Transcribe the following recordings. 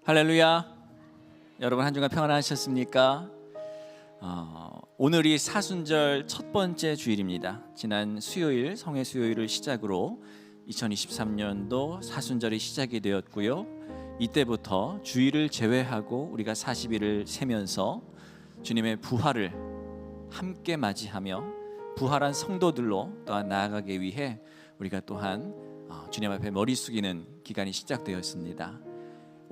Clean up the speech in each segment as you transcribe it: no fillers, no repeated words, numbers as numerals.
할렐루야. 여러분 한 주간 평안하셨습니까? 오늘이 사순절 첫 번째 주일입니다. 지난 수요일 성회 수요일을 시작으로 2023년도 사순절이 시작이 되었고요. 이때부터 주일을 제외하고 우리가 40일을 세면서 주님의 부활을 함께 맞이하며 부활한 성도들로 또한 나아가기 위해 우리가 또한 주님 앞에 머리 숙이는 기간이 시작되었습니다.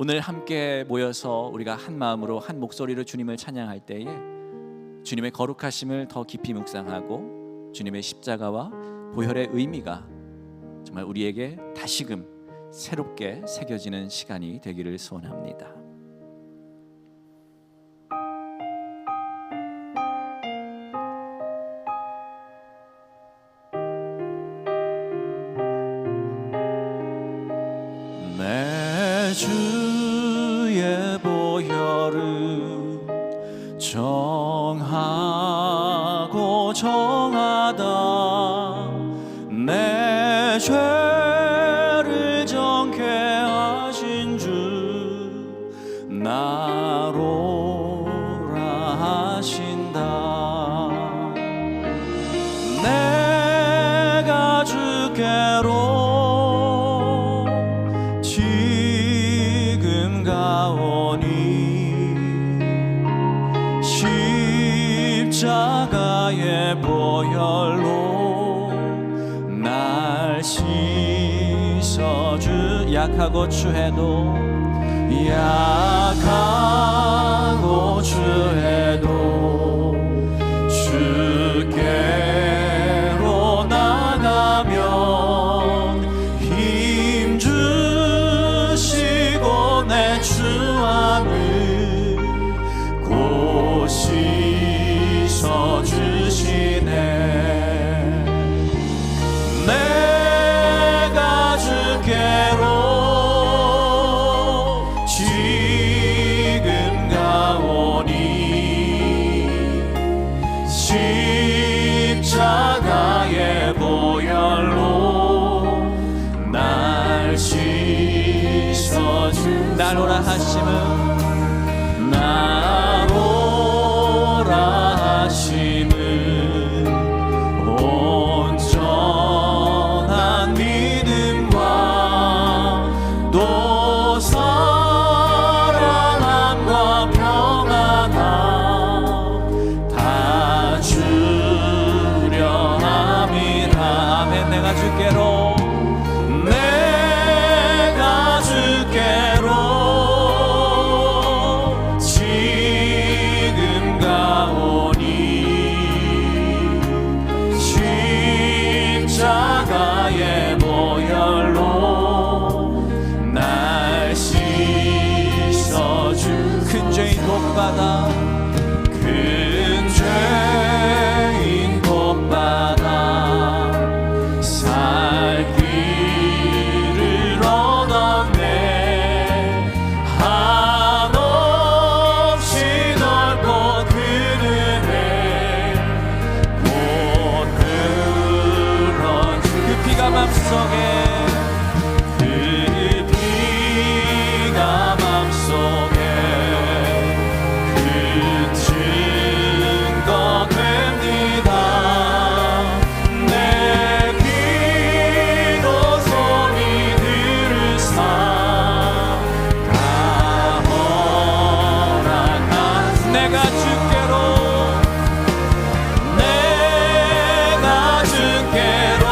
오늘 함께 모여서 우리가 한 마음으로 한 목소리로 주님을 찬양할 때에 주님의 거룩하심을 더 깊이 묵상하고 주님의 십자가와 보혈의 의미가 정말 우리에게 다시금 새롭게 새겨지는 시간이 되기를 소원합니다. 내 주의 보혈은 정하고 정하다. 내 죄를 정케 하신 주 나로라 하신다. 내가 주께로 지금 가오니 십자가의 보혈로 날 씻어주. 약하고 추해도 약하고 추해도 주께로 나가면 힘 주시고 내 주함을 곧 씻어주시네. 내가 주께로 지금 가오니 십자가의 보혈로 날 씻어주. 나로라 하심은 나로라 하심은 온전한 믿음과 또 사랑함과 평안함 다 주려 함이라. 아멘. 내가 주께로 내가 주께로 지금 가오니 십자가의 보혈로 날 씻어주. 큰 죄인 복받아 큰 죄인 복받아 살 길을 얻었네. 한없이 넓고 그 은혜 곧 흘러주. 그 피가 맘속에 그 피가 맘속에 그 증거 됩니다. 내 기도 소리 들으사 다 허락한. 내가 주께로 내가 주께로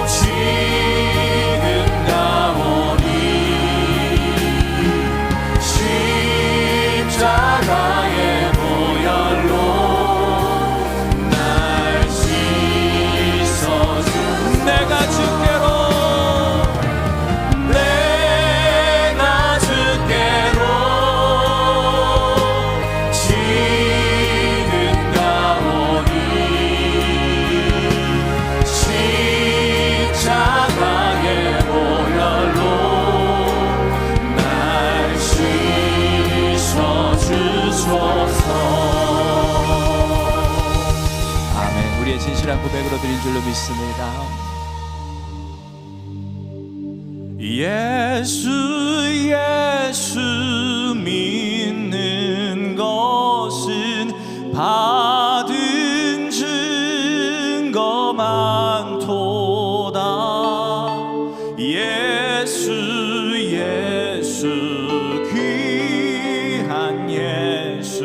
지금 가오니 십자가의 보혈로 날 씻어주. 내가 주께로 내가 주께로 지금 가오니 십자가의 보혈로 날 씻어주소서. 아멘. 우리의 진실한 고백으로 드린 줄로 믿습니다. 예수 예수 예수 귀한 예수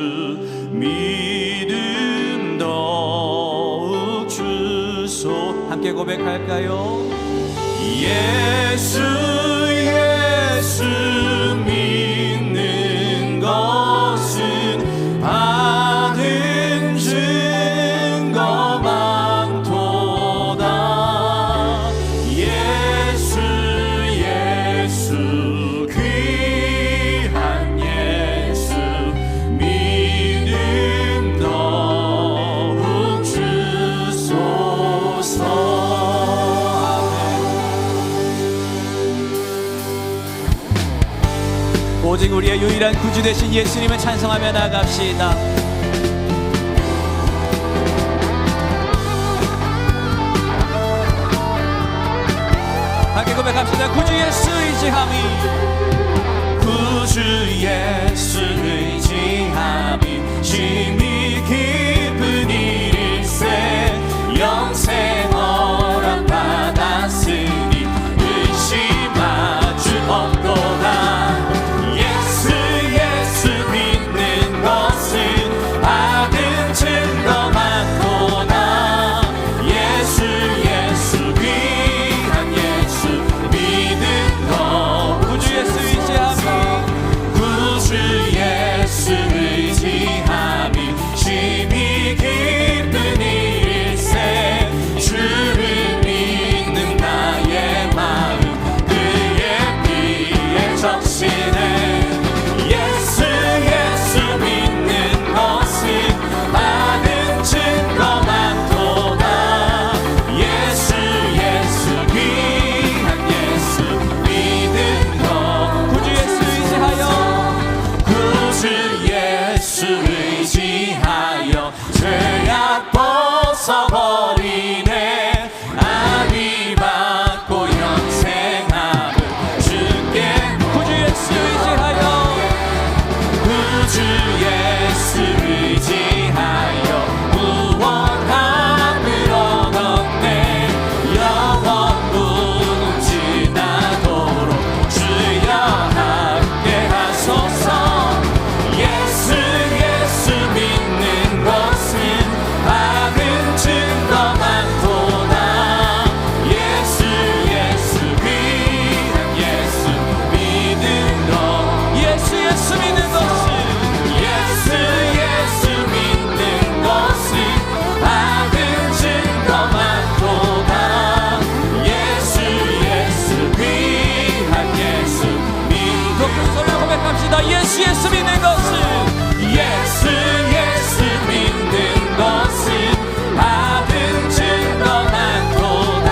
믿음 더욱 주소. 함께 고백할까요? 예수 예수 믿는 것은 받은 증거 많도다. 예수 예수 귀한 예수 믿음 더욱 주소서. 오직 우리의 유일한 구주 되신 예수님을 찬송하며 나갑시다. 함께 고백합시다. 구주 예수 의지함이, 구주 예수 의지함이 심히 깊은 일일세. 영생 허락 받았으니 의심할 줄 없도다. 증거 많도다. 예수 예수 귀한 예수 믿음 더. 구주 예수 의지함이, 구주 예수 의지함이 심히 깊은 일일세. 주를 믿는 나의 마음 그의 피에 적시네. 예수 예수 믿는 것은 받은 증거 많도다. 예수 예수 귀한 예수 믿음 더. 구주 예수 의지하여, 구주 예수 의지하여 죄악 벗어버리네. 아비 받고 영생함을 주께. 구주 예수 의지하여, 구주 예수 의지하여 구원함을 얻었네. 영원 무궁지나도록 주여 함께 하소서. 예수 예수 믿는 것은 받은 증거 많도다. 예수 예수 귀한 예수 믿는 것. 예수 예수 믿는 것은, 예수 예수 믿는 것은 받은 증거 많도다. 예수 예수 귀한 예수 믿는. 높은 소리로 고백합시다. 예수 예수 믿는 것은, 예수 예수 믿는 것은 받은 증거 많도다.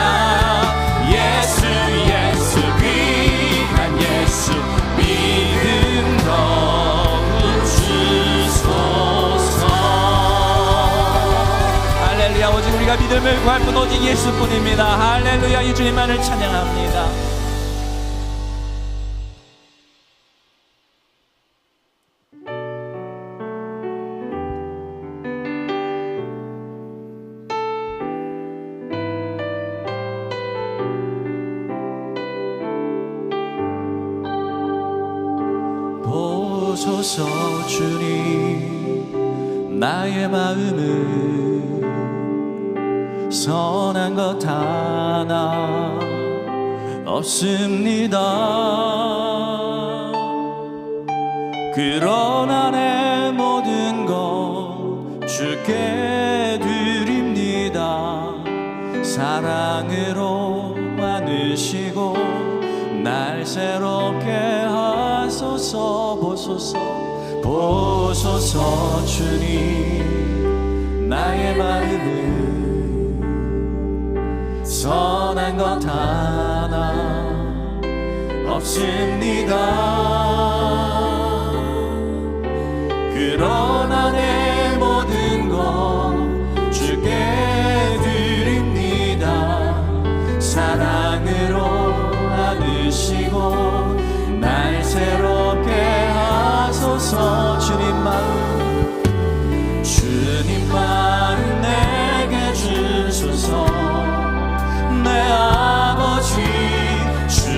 예수 예수 귀한 예수 믿음 더욱 주소서. 할렐루야. 오직 우리가 믿음을 구할 분 오직 예수뿐입니다. 할렐루야. 이 주님만을 찬양합니다. 보소서 주님, 나의 마음은 선한 것 하나 없습니다. 그러나 내 모든 것 주께 드립니다. 사랑으로 안으시고 날 새롭게 하소서. 보소서 주님, 나의 마음은 선한 것 하나 없습니다. 그러나 내 모든 것 주께 드립니다. 사랑으로 안으시고 날 새롭게 하소서. 주님 마음 내게 주소서. 내 아버지 주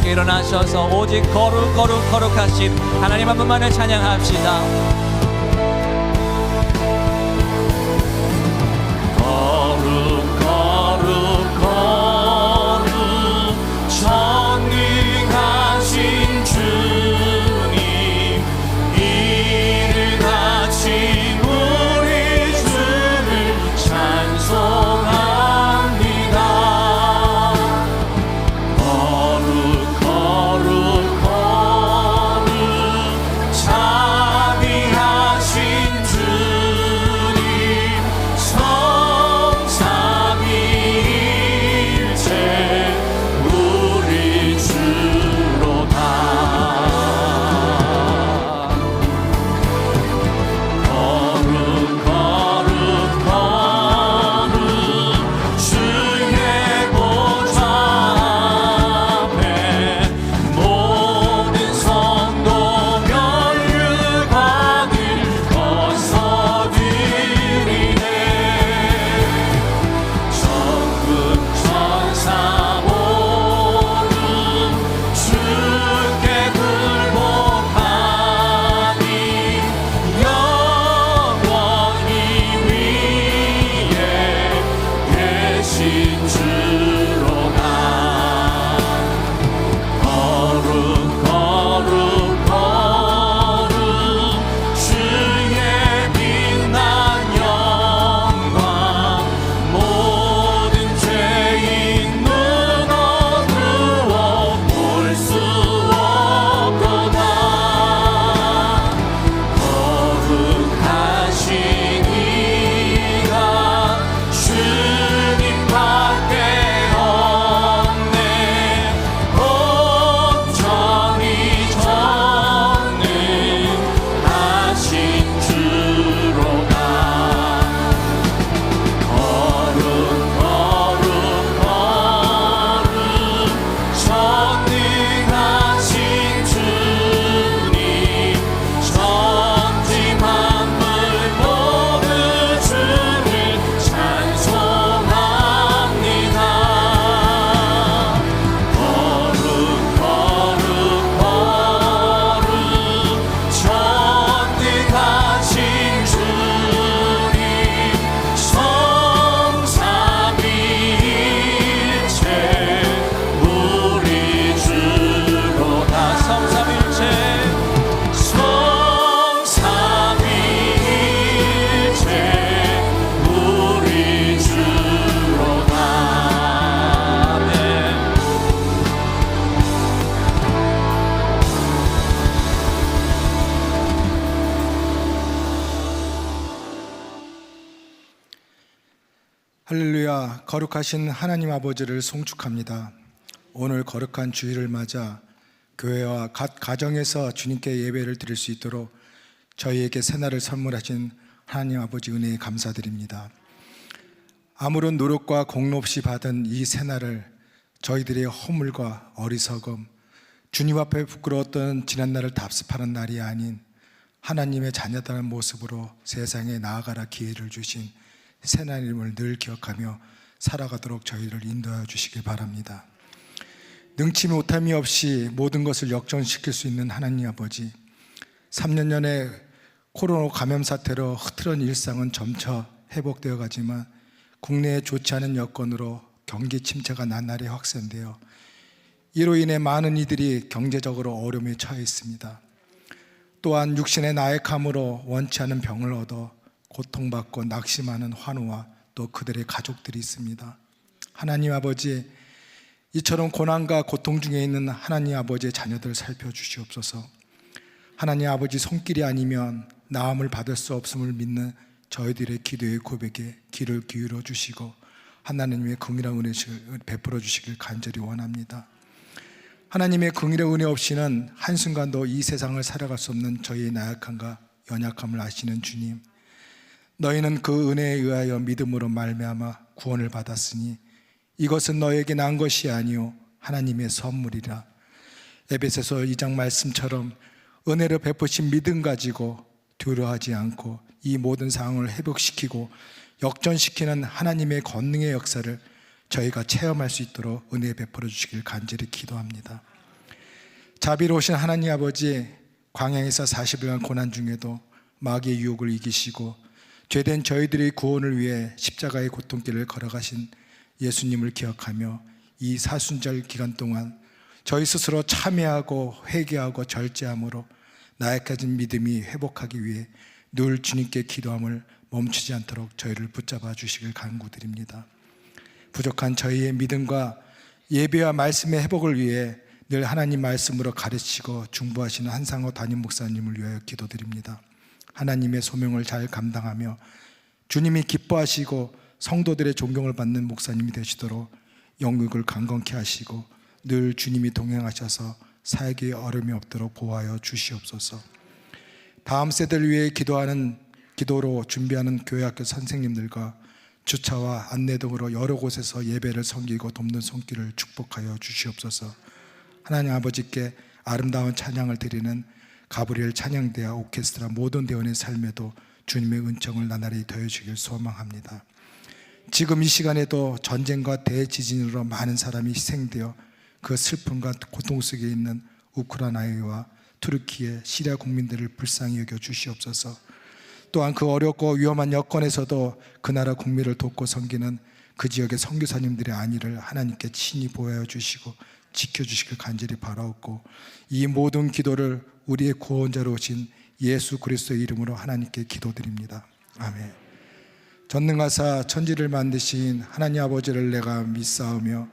함께 일어나셔서 오직 거룩하신 하나님 한 분만을 찬양합시다. 전능하신 주님, 이를 바친 우리 주를 찬송합니다. 거룩 자비하신 주님, 성삼위일체 우리 주로다. 거룩 주의 보좌 앞에 모든 성도 면류관을 벗어드리네. 전국 천사 모두 주께 굴복하니 영원히 위에 계신 주로다. 거룩 주의 빛난 영광, 모든 죄인 눈 어두워 볼 수 없도다. 거룩하신 이가 주님밖에 없네. 온전히 전능하신 주로다. 거룩 전능하신 주님, 천지 만물 모두 주를 찬송합니다. 거룩 전능하신 주님, 성삼위일체 우리 주로다. 성삼위일체 우리 주로다. 아멘. 할렐루야. 거룩하신 하나님 아버지를 송축합니다. 오늘 거룩한 주일을 맞아 교회와 각 가정에서 주님께 예배를 드릴 수 있도록 저희에게 새날을 선물하신 하나님 아버지 은혜에 감사드립니다. 아무런 노력과 공로 없이 받은 이 새날을 저희들의 허물과 어리석음, 주님 앞에 부끄러웠던 지난날을 답습하는 날이 아닌 하나님의 자녀다운 모습으로 세상에 나아가라 기회를 주신 새날임을 늘 기억하며 살아가도록 저희를 인도하여 주시길 바랍니다. 능치 못함이 없이 모든 것을 역전시킬 수 있는 하나님 아버지, 3년 전에 코로나 감염 사태로 흐트런 일상은 점차 회복되어 가지만 국내에 좋지 않은 여건으로 경기 침체가 나날이 확산되어 이로 인해 많은 이들이 경제적으로 어려움에 처해 있습니다. 또한 육신의 나약함으로 원치 않은 병을 얻어 고통받고 낙심하는 환우와 또 그들의 가족들이 있습니다. 하나님 아버지, 이처럼 고난과 고통 중에 있는 하나님 아버지의 자녀들 살펴주시옵소서. 하나님 아버지 손길이 아니면 나음을 받을 수 없음을 믿는 저희들의 기도의 고백에 귀를 기울여 주시고 하나님의 긍휼한 은혜를 베풀어 주시길 간절히 원합니다. 하나님의 긍휼의 은혜 없이는 한순간도 이 세상을 살아갈 수 없는 저희의 나약함과 연약함을 아시는 주님, 너희는 그 은혜에 의하여 믿음으로 말미암아 구원을 받았으니 이것은 너에게 난 것이 아니요 하나님의 선물이라. 에베소서 2장 말씀처럼 은혜를 베푸신 믿음 가지고 두려워하지 않고 이 모든 상황을 회복시키고 역전시키는 하나님의 권능의 역사를 저희가 체험할 수 있도록 은혜 베풀어 주시길 간절히 기도합니다. 자비로우신 하나님 아버지, 광야에서 40일간 고난 중에도 마귀의 유혹을 이기시고 죄된 저희들의 구원을 위해 십자가의 고통길을 걸어가신 예수님을 기억하며 이 사순절 기간 동안 저희 스스로 참회하고 회개하고 절제함으로 나약해진 믿음이 회복하기 위해 늘 주님께 기도함을 멈추지 않도록 저희를 붙잡아 주시길 간구드립니다. 부족한 저희의 믿음과 예배와 말씀의 회복을 위해 늘 하나님 말씀으로 가르치고 중보하시는 한상호 담임 목사님을 위하여 기도드립니다. 하나님의 소명을 잘 감당하며 주님이 기뻐하시고 성도들의 존경을 받는 목사님이 되시도록 영육을 강건케 하시고 늘 주님이 동행하셔서 사역에 어려움이 없도록 보호하여 주시옵소서. 다음 세대를 위해 기도로 준비하는 교회학교 선생님들과 주차와 안내 등으로 여러 곳에서 예배를 섬기고 돕는 손길을 축복하여 주시옵소서. 하나님 아버지께 아름다운 찬양을 드리는 가브리엘 찬양대와 오케스트라 모든 대원의 삶에도 주님의 은총을 나날이 더해주길 소망합니다. 지금 이 시간에도 전쟁과 대지진으로 많은 사람이 희생되어 그 슬픔과 고통 속에 있는 우크라이나와 투르키의 시리아 국민들을 불쌍히 여겨 주시옵소서. 또한 그 어렵고 위험한 여건에서도 그 나라 국민을 돕고 섬기는 그 지역의 선교사님들의 안위를 하나님께 친히 보호하여 주시고 지켜주시길 간절히 바라옵고, 이 모든 기도를 우리의 구원자로 오신 예수 그리스도의 이름으로 하나님께 기도드립니다. 아멘. 전능하사 천지를 만드신 하나님 아버지를 내가 믿사오며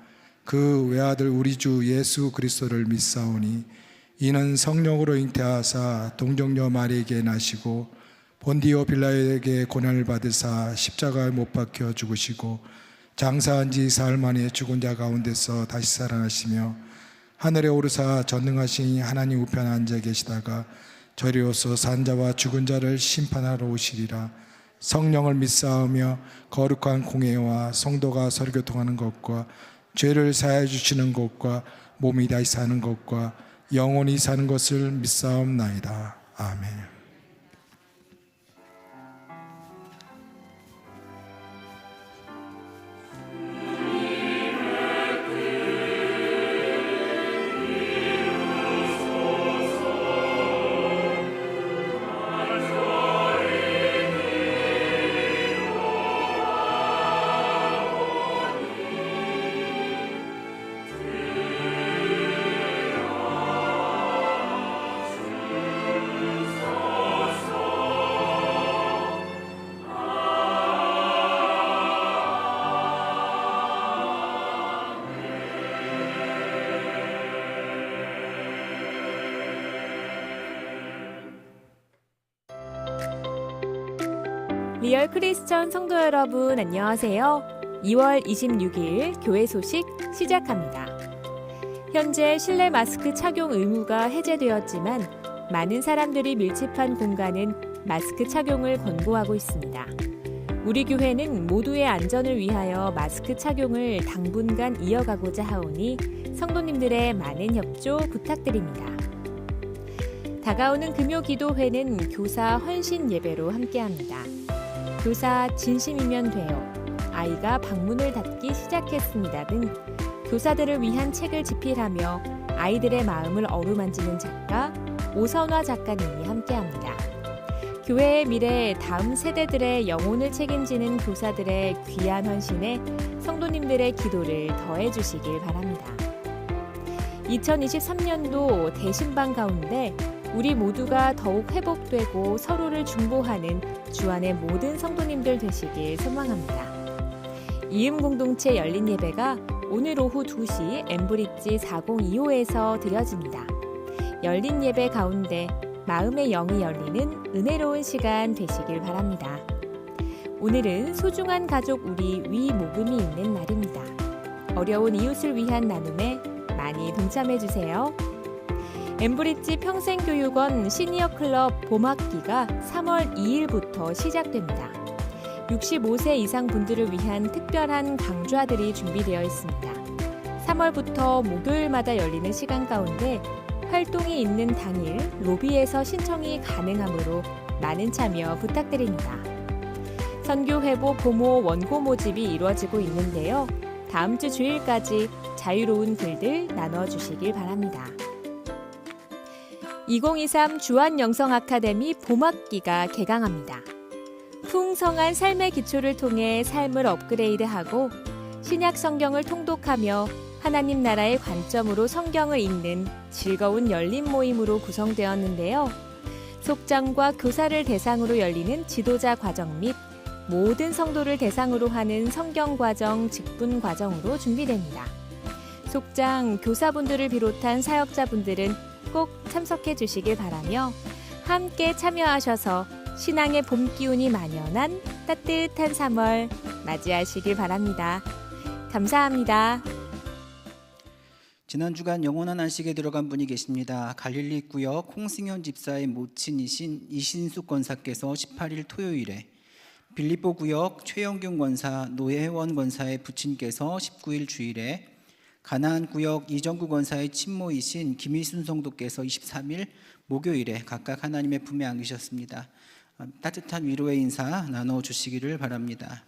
그 외아들 우리 주 예수 그리스도를 믿사오니 이는 성령으로 잉태하사 동정녀 마리에게 나시고 본디오 빌라에게 고난을 받으사 십자가에 못 박혀 죽으시고 장사한 지 사흘 만에 죽은 자 가운데서 다시 살아나시며 하늘에 오르사 전능하신 하나님 우편에 앉아 계시다가 저리로서 산 자와 죽은 자를 심판하러 오시리라. 성령을 믿사오며 거룩한 공회와 성도가 서로 교통하는 것과 죄를 사하여 주시는 것과 몸이 다시 사는 것과 영원히 사는 것을 믿사옵나이다. 아멘. 리얼 크리스천 성도 여러분, 안녕하세요. 2월 26일 교회 소식 시작합니다. 현재 실내 마스크 착용 의무가 해제되었지만 많은 사람들이 밀집한 공간은 마스크 착용을 권고하고 있습니다. 우리 교회는 모두의 안전을 위하여 마스크 착용을 당분간 이어가고자 하오니 성도님들의 많은 협조 부탁드립니다. 다가오는 금요 기도회는 교사 헌신 예배로 함께합니다. 교사 진심이면 돼요, 아이가 방문을 닫기 시작했습니다 등 교사들을 위한 책을 집필하며 아이들의 마음을 어루만지는 작가 오선화 작가님이 함께합니다. 교회의 미래 다음 세대들의 영혼을 책임지는 교사들의 귀한 헌신에 성도님들의 기도를 더해 주시길 바랍니다. 2023년도 대신방 가운데 우리 모두가 더욱 회복되고 서로를 중보하는 주안의 모든 성도님들 되시길 소망합니다. 이음공동체 열린 예배가 오늘 오후 2시 엠브리지 4025에서 드려집니다. 열린 예배 가운데 마음의 영이 열리는 은혜로운 시간 되시길 바랍니다. 오늘은 소중한 가족 우리 위 모금이 있는 날입니다. 어려운 이웃을 위한 나눔에 많이 동참해 주세요. 엠브리지 평생교육원 시니어클럽 봄학기가 3월 2일부터 시작됩니다. 65세 이상 분들을 위한 특별한 강좌들이 준비되어 있습니다. 3월부터 목요일마다 열리는 시간 가운데 활동이 있는 당일 로비에서 신청이 가능하므로 많은 참여 부탁드립니다. 선교회보 보모 원고 모집이 이루어지고 있는데요. 다음 주 주일까지 자유로운 글들 나눠주시길 바랍니다. 2023 주한영성 아카데미 봄학기가 개강합니다. 풍성한 삶의 기초를 통해 삶을 업그레이드하고 신약 성경을 통독하며 하나님 나라의 관점으로 성경을 읽는 즐거운 열린 모임으로 구성되었는데요. 속장과 교사를 대상으로 열리는 지도자 과정 및 모든 성도를 대상으로 하는 성경 과정, 직분 과정으로 준비됩니다. 속장, 교사분들을 비롯한 사역자분들은 꼭 참석해 주시길 바라며 함께 참여하셔서 신앙의 봄 기운이 만연한 따뜻한 3월 맞이하시길 바랍니다. 감사합니다. 지난 주간 영원한 안식에 들어간 분이 계십니다. 갈릴리 구역 홍승현 집사의 모친이신 이신숙 권사께서 18일 토요일에, 빌립보 구역 최영균 권사, 노혜원 권사의 부친께서 19일 주일에, 가나안 구역 이정구 권사의 친모이신 김희순 성도께서 23일 목요일에 각각 하나님의 품에 안기셨습니다. 따뜻한 위로의 인사 나눠주시기를 바랍니다.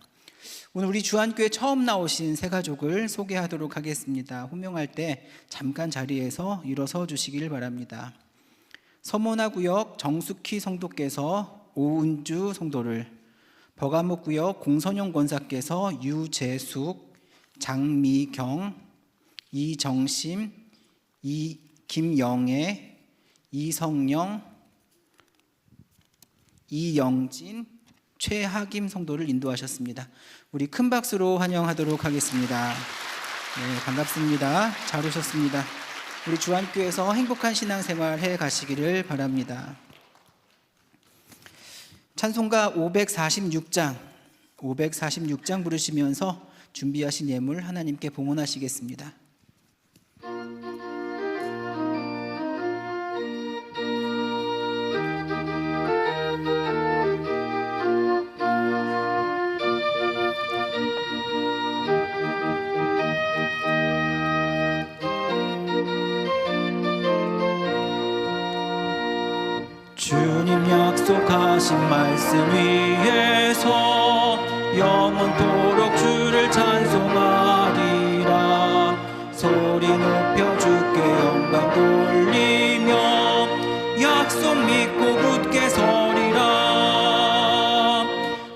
오늘 우리 주한교회 처음 나오신 새 가족을 소개하도록 하겠습니다. 호명할 때 잠깐 자리에서 일어서 주시기를 바랍니다. 서모나 구역 정숙희 성도께서 오은주 성도를, 버가목 구역 공선영 권사께서 유재숙, 장미경, 이정심, 김영애, 이성영, 이영진, 최하김 성도를 인도하셨습니다. 우리 큰 박수로 환영하도록 하겠습니다. 네, 반갑습니다. 잘 오셨습니다. 우리 주한교회에서 행복한 신앙생활 해 가시기를 바랍니다. 찬송가 546장 부르시면서 준비하신 예물 하나님께 봉헌하시겠습니다. 주님 약속하신 말씀 위에서 영원토록 주를 찬송하리라. 소리 높여 주께 영광 돌리며 약속 믿고 굳게 서리라.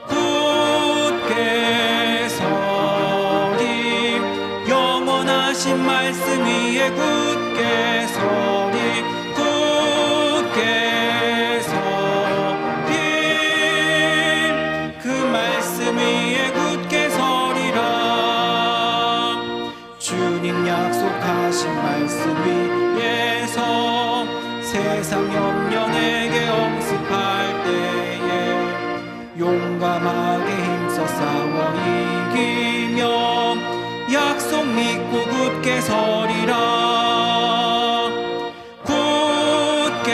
굳게 서리, 영원하신 말씀 위에 굳게 서리. 굳게 위에 굳게 서리라. 주님 약속하신 말씀 위에서 세상 염려 내게 엄습할 때에 용감하게 힘써 싸워 이기며 약속 믿고 굳게 서리라. 굳게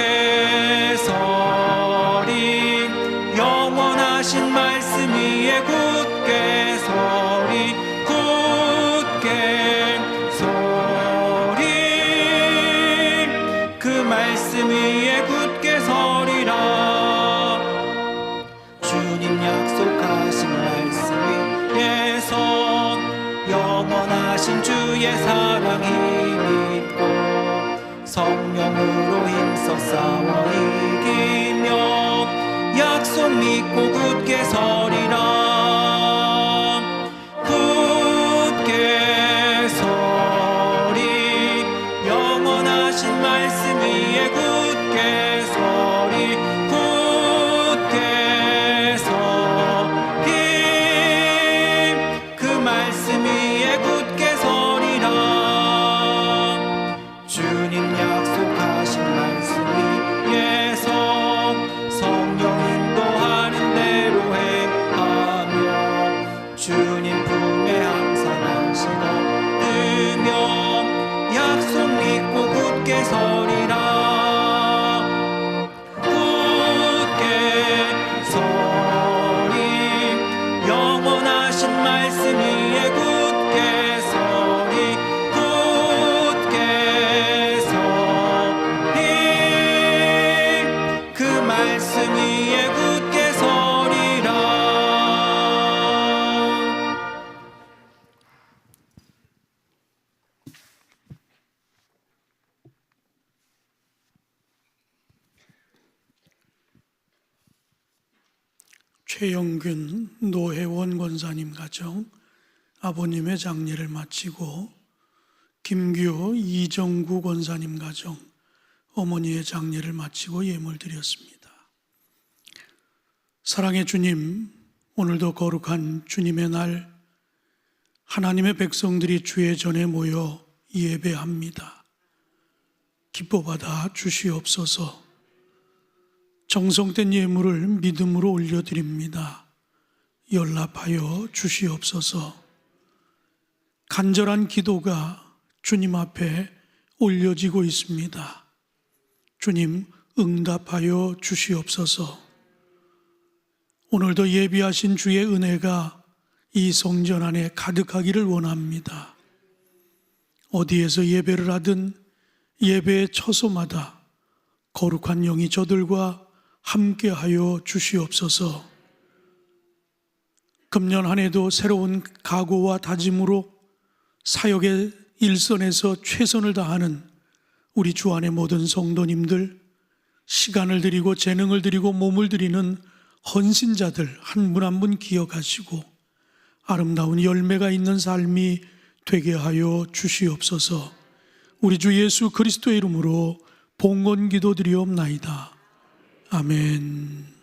서리, 영원하신 말씀 위에 굳게 서리. 굳게 서리, 그 말씀 위에 굳게 서리라. 주님 약속하신 말씀 위에서 영원하신 주의 사랑 힘입고 성령으로 힘써 싸워 이기며 약속 믿고 굳게 서리라. 굳게 서리, 영원하신 말씀 위에 굳게 서리. 굳게 서리, 그 말씀 위에 굳게 서리라. 주님 약속하신 말씀 위에서 성령 인도하는 대로 행하며 최영균 노혜원 권사님 가정 아버님의 장례를 마치고 김규 이정구 권사님 가정 어머니의 장례를 마치고 예물 드렸습니다. 사랑의 주님, 오늘도 거룩한 주님의 날 하나님의 백성들이 주의 전에 모여 예배합니다. 기뻐받아 주시옵소서. 정성된 예물을 믿음으로 올려드립니다. 연락하여 주시옵소서. 간절한 기도가 주님 앞에 올려지고 있습니다. 주님 응답하여 주시옵소서. 오늘도 예비하신 주의 은혜가 이 성전 안에 가득하기를 원합니다. 어디에서 예배를 하든 예배의 처소마다 거룩한 영이 저들과 함께하여 주시옵소서. 금년 한 해도 새로운 각오와 다짐으로 사역의 일선에서 최선을 다하는 우리 주 안의 모든 성도님들, 시간을 드리고 재능을 드리고 몸을 드리는 헌신자들 한 분 한 분 기억하시고 아름다운 열매가 있는 삶이 되게 하여 주시옵소서. 우리 주 예수 그리스도의 이름으로 봉헌 기도드리옵나이다. 아멘.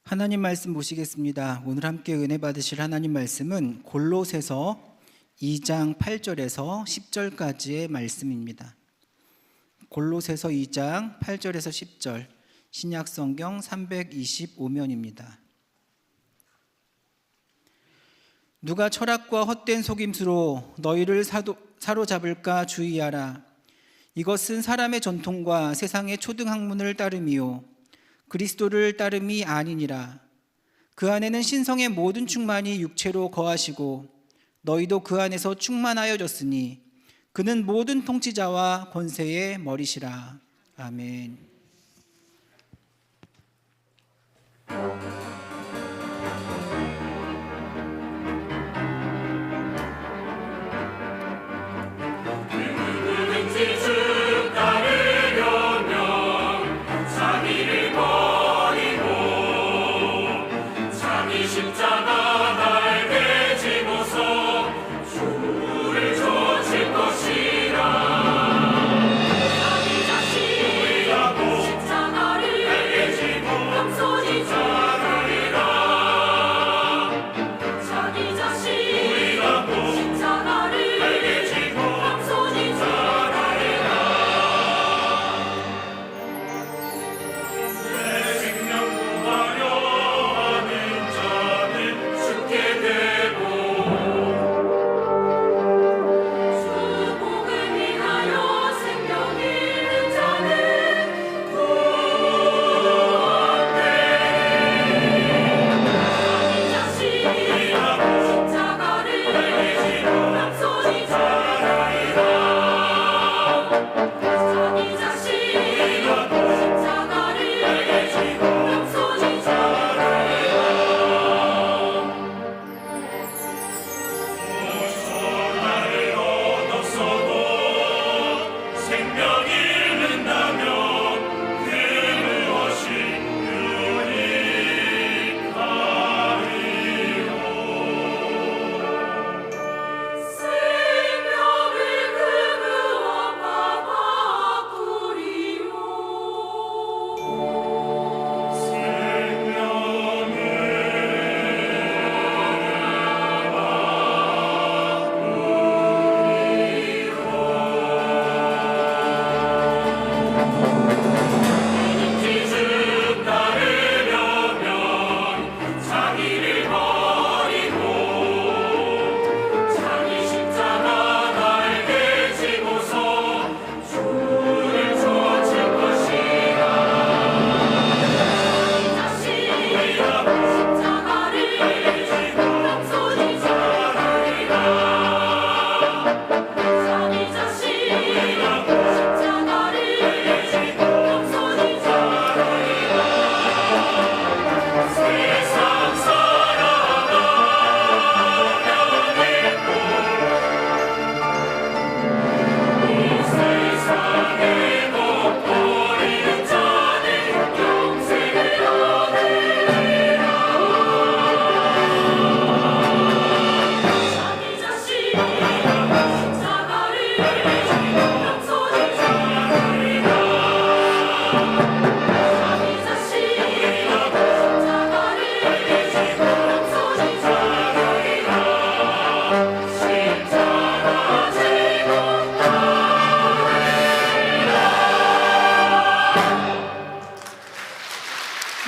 하나님 말씀 보시겠습니다. 오늘 함께 은혜 받으실 하나님 말씀은 골로새서 2장 8절에서 10절까지의 말씀입니다. 골로새서 2장 8절에서 10절, 신약성경 325면입니다. 누가 철학과 헛된 속임수로 너희를 사로잡을까 주의하라. 이것은 사람의 전통과 세상의 초등학문을 따름이요 그리스도를 따름이 아니니라. 그 안에는 신성의 모든 충만이 육체로 거하시고 너희도 그 안에서 충만하여졌으니 그는 모든 통치자와 권세의 머리시라. 아멘. 주를 좇을 것이라. 자기 자신을 위하고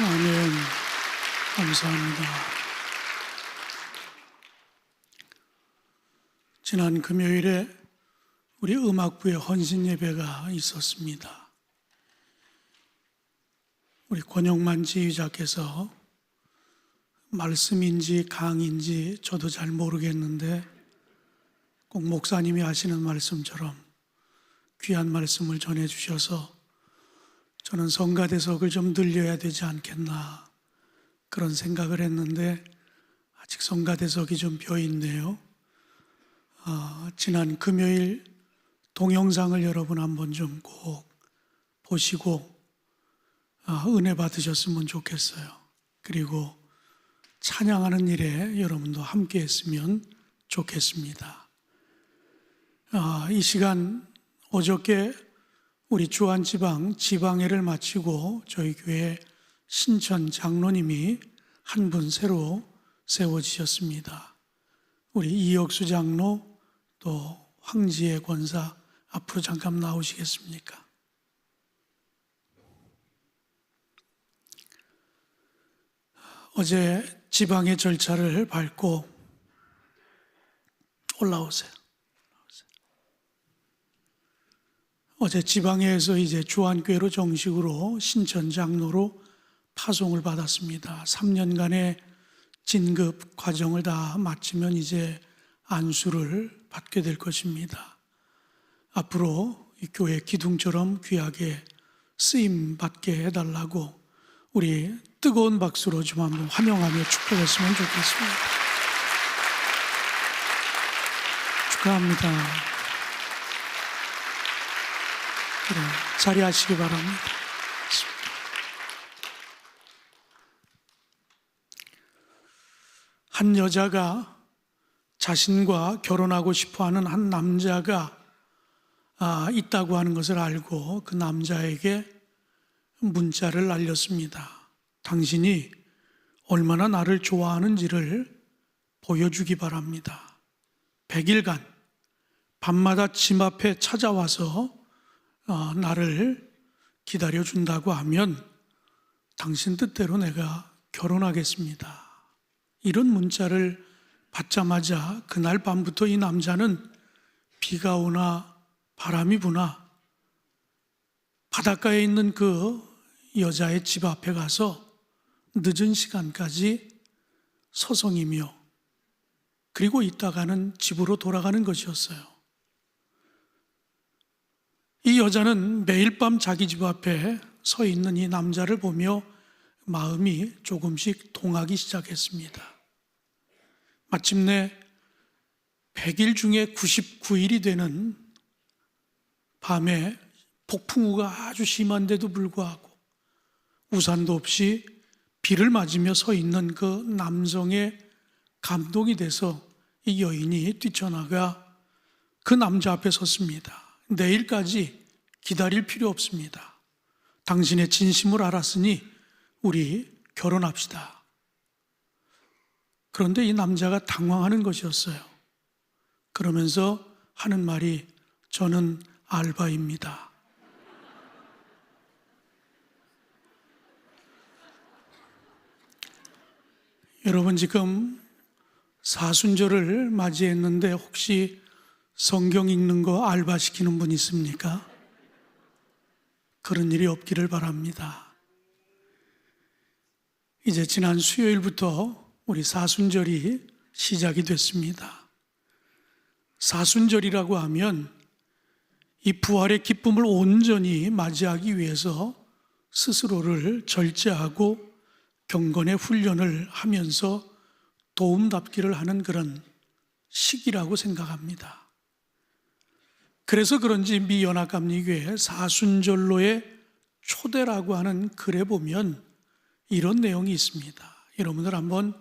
아멘. 감사합니다. 지난 금요일에 우리 음악부의 헌신 예배가 있었습니다. 우리 권영만 지휘자께서 말씀인지 강인지 저도 잘 모르겠는데 꼭 목사님이 하시는 말씀처럼 귀한 말씀을 전해주셔서 저는 성가대석을 좀 늘려야 되지 않겠나 그런 생각을 했는데 아직 성가대석이 좀 비어있네요. 지난 금요일 동영상을 여러분 한번 좀 꼭 보시고 은혜 받으셨으면 좋겠어요. 그리고 찬양하는 일에 여러분도 함께 했으면 좋겠습니다. 이 시간 어저께 우리 주안지방 지방회를 마치고 저희 교회 신천 장로님이 한 분 새로 세워지셨습니다. 우리 이혁수 장로 또 황지혜 권사 앞으로 잠깐 나오시겠습니까? 어제 지방의 절차를 밟고 올라오세요. 어제 지방회에서 이제 주안교회로 정식으로 신천 장로로 파송을 받았습니다. 3년간의 진급 과정을 다 마치면 이제 안수를 받게 될 것입니다. 앞으로 이 교회 기둥처럼 귀하게 쓰임 받게 해달라고 우리 뜨거운 박수로 좀 한번 환영하며 축복했으면 좋겠습니다. 축하합니다. 그래, 자리하시기 바랍니다. 한 여자가 자신과 결혼하고 싶어하는 한 남자가 있다고 하는 것을 알고 그 남자에게 문자를 날렸습니다. 당신이 얼마나 나를 좋아하는지를 보여주기 바랍니다. 100일간 밤마다 집 앞에 찾아와서 나를 기다려준다고 하면 당신 뜻대로 내가 결혼하겠습니다. 이런 문자를 받자마자 그날 밤부터 이 남자는 비가 오나 바람이 부나 바닷가에 있는 그 여자의 집 앞에 가서 늦은 시간까지 서성이며 그리고 있다가는 집으로 돌아가는 것이었어요. 이 여자는 매일 밤 자기 집 앞에 서 있는 이 남자를 보며 마음이 조금씩 동하기 시작했습니다. 마침내 100일 중에 99일이 되는 밤에 폭풍우가 아주 심한데도 불구하고 우산도 없이 비를 맞으며 서 있는 그 남성의 감동이 돼서 이 여인이 뛰쳐나가 그 남자 앞에 섰습니다. 내일까지 기다릴 필요 없습니다. 당신의 진심을 알았으니 우리 결혼합시다. 그런데 이 남자가 당황하는 것이었어요. 그러면서 하는 말이 저는 알바입니다. 여러분 지금 사순절을 맞이했는데 혹시 성경 읽는 거 알바시키는 분 있습니까? 그런 일이 없기를 바랍니다. 이제 지난 수요일부터 우리 사순절이 시작이 됐습니다. 사순절이라고 하면 이 부활의 기쁨을 온전히 맞이하기 위해서 스스로를 절제하고 경건의 훈련을 하면서 도움닫기를 하는 그런 시기라고 생각합니다. 그래서 그런지 미 연합감리교회 사순절로의 초대라고 하는 글에 보면 이런 내용이 있습니다. 여러분들 한번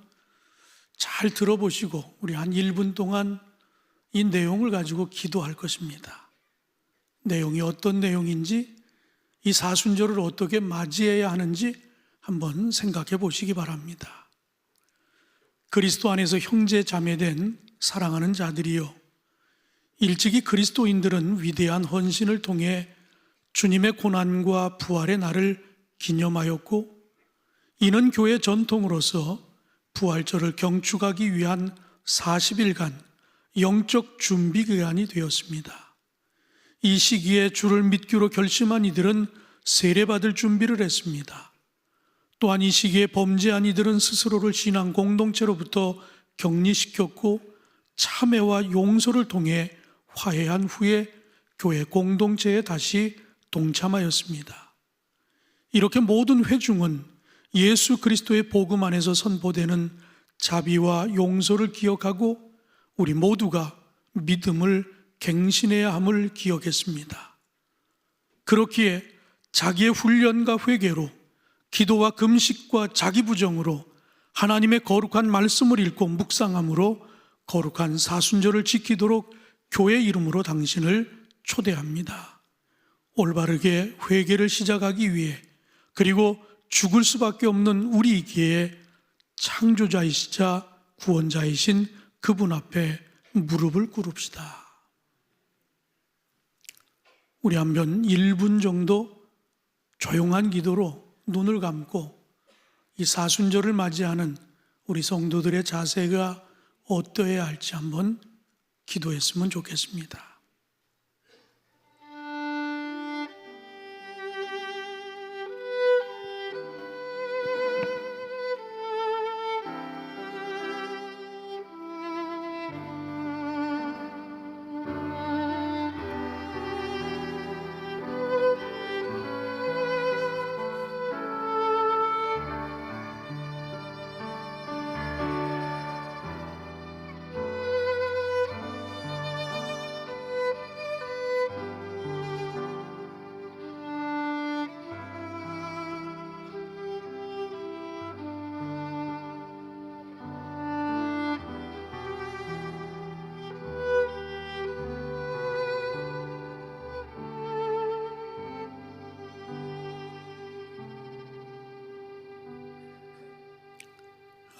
잘 들어보시고 우리 한 1분 동안 이 내용을 가지고 기도할 것입니다. 내용이 어떤 내용인지 이 사순절을 어떻게 맞이해야 하는지 한번 생각해 보시기 바랍니다. 그리스도 안에서 형제 자매된 사랑하는 자들이여, 일찍이 그리스도인들은 위대한 헌신을 통해 주님의 고난과 부활의 날을 기념하였고 이는 교회 전통으로서 부활절을 경축하기 위한 40일간 영적 준비 기간이 되었습니다. 이 시기에 주를 믿기로 결심한 이들은 세례받을 준비를 했습니다. 또한 이 시기에 범죄한 이들은 스스로를 신앙 공동체로부터 격리시켰고 참회와 용서를 통해 화해한 후에 교회 공동체에 다시 동참하였습니다. 이렇게 모든 회중은 예수 그리스도의 복음 안에서 선포되는 자비와 용서를 기억하고 우리 모두가 믿음을 갱신해야 함을 기억했습니다. 그렇기에 자기의 훈련과 회개로, 기도와 금식과 자기 부정으로, 하나님의 거룩한 말씀을 읽고 묵상함으로 거룩한 사순절을 지키도록 교회 이름으로 당신을 초대합니다. 올바르게 회개를 시작하기 위해, 그리고 죽을 수밖에 없는 우리에게 창조자이시자 구원자이신 그분 앞에 무릎을 꿇읍시다. 우리 한번 1분 정도 조용한 기도로 눈을 감고 이 사순절을 맞이하는 우리 성도들의 자세가 어떠해야 할지 한번 기도했으면 좋겠습니다.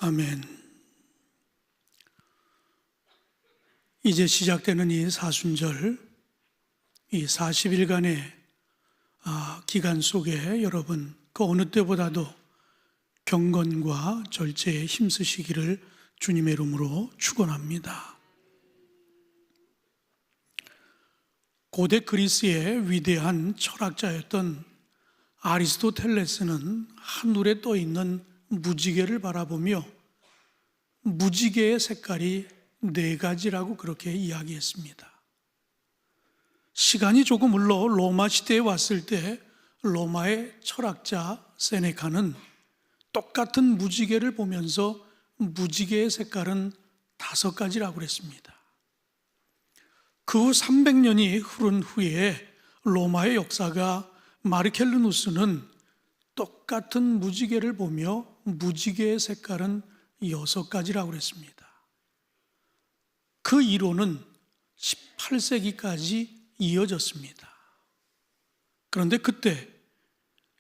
아멘. 이제 시작되는 이 사순절, 이 40일간의 기간 속에 여러분 그 어느 때보다도 경건과 절제에 힘쓰시기를 주님의 이름으로 축원합니다. 고대 그리스의 위대한 철학자였던 아리스토텔레스는 하늘에 떠 있는 무지개를 바라보며 무지개의 색깔이 4가지라고 그렇게 이야기했습니다. 시간이 조금 흘러 로마 시대에 왔을 때 로마의 철학자 세네카는 똑같은 무지개를 보면서 무지개의 색깔은 5가지라고 그랬습니다. 그 후 300년이 흐른 후에 로마의 역사가 마르켈루누스는 똑같은 무지개를 보며 무지개의 색깔은 6가지라고 그랬습니다. 그 이론은 18세기까지 이어졌습니다. 그런데 그때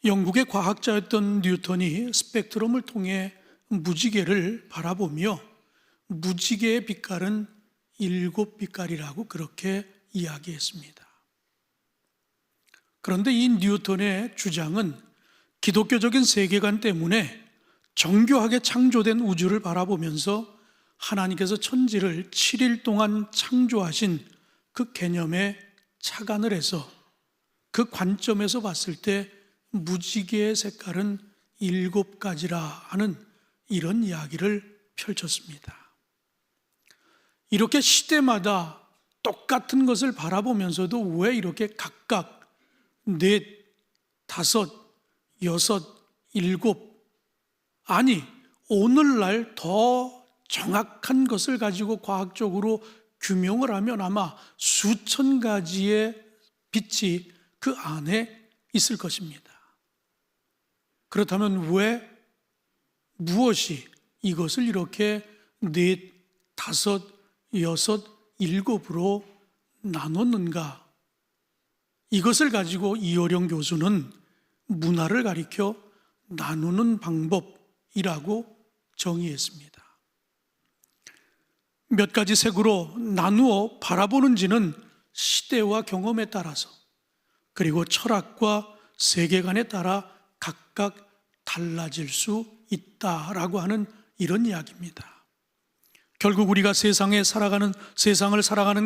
영국의 과학자였던 뉴턴이 스펙트럼을 통해 무지개를 바라보며 무지개의 빛깔은 7빛깔이라고 그렇게 이야기했습니다. 그런데 이 뉴턴의 주장은 기독교적인 세계관 때문에 정교하게 창조된 우주를 바라보면서 하나님께서 천지를 7일 동안 창조하신 그 개념에 착안을 해서 그 관점에서 봤을 때 무지개의 색깔은 7가지라 하는 이런 이야기를 펼쳤습니다. 이렇게 시대마다 똑같은 것을 바라보면서도 왜 이렇게 각각 4, 5, 6, 7 아니 오늘날 더 정확한 것을 가지고 과학적으로 규명을 하면 아마 수천 가지의 빛이 그 안에 있을 것입니다. 그렇다면 왜 무엇이 이것을 이렇게 4, 5, 6, 7으로 나눴는가? 이것을 가지고 이어령 교수는 문화를 가리켜 나누는 방법이라고 정의했습니다. 몇 가지 색으로 나누어 바라보는지는 시대와 경험에 따라서 그리고 철학과 세계관에 따라 각각 달라질 수 있다라고 하는 이런 이야기입니다. 결국 우리가 세상을 살아가는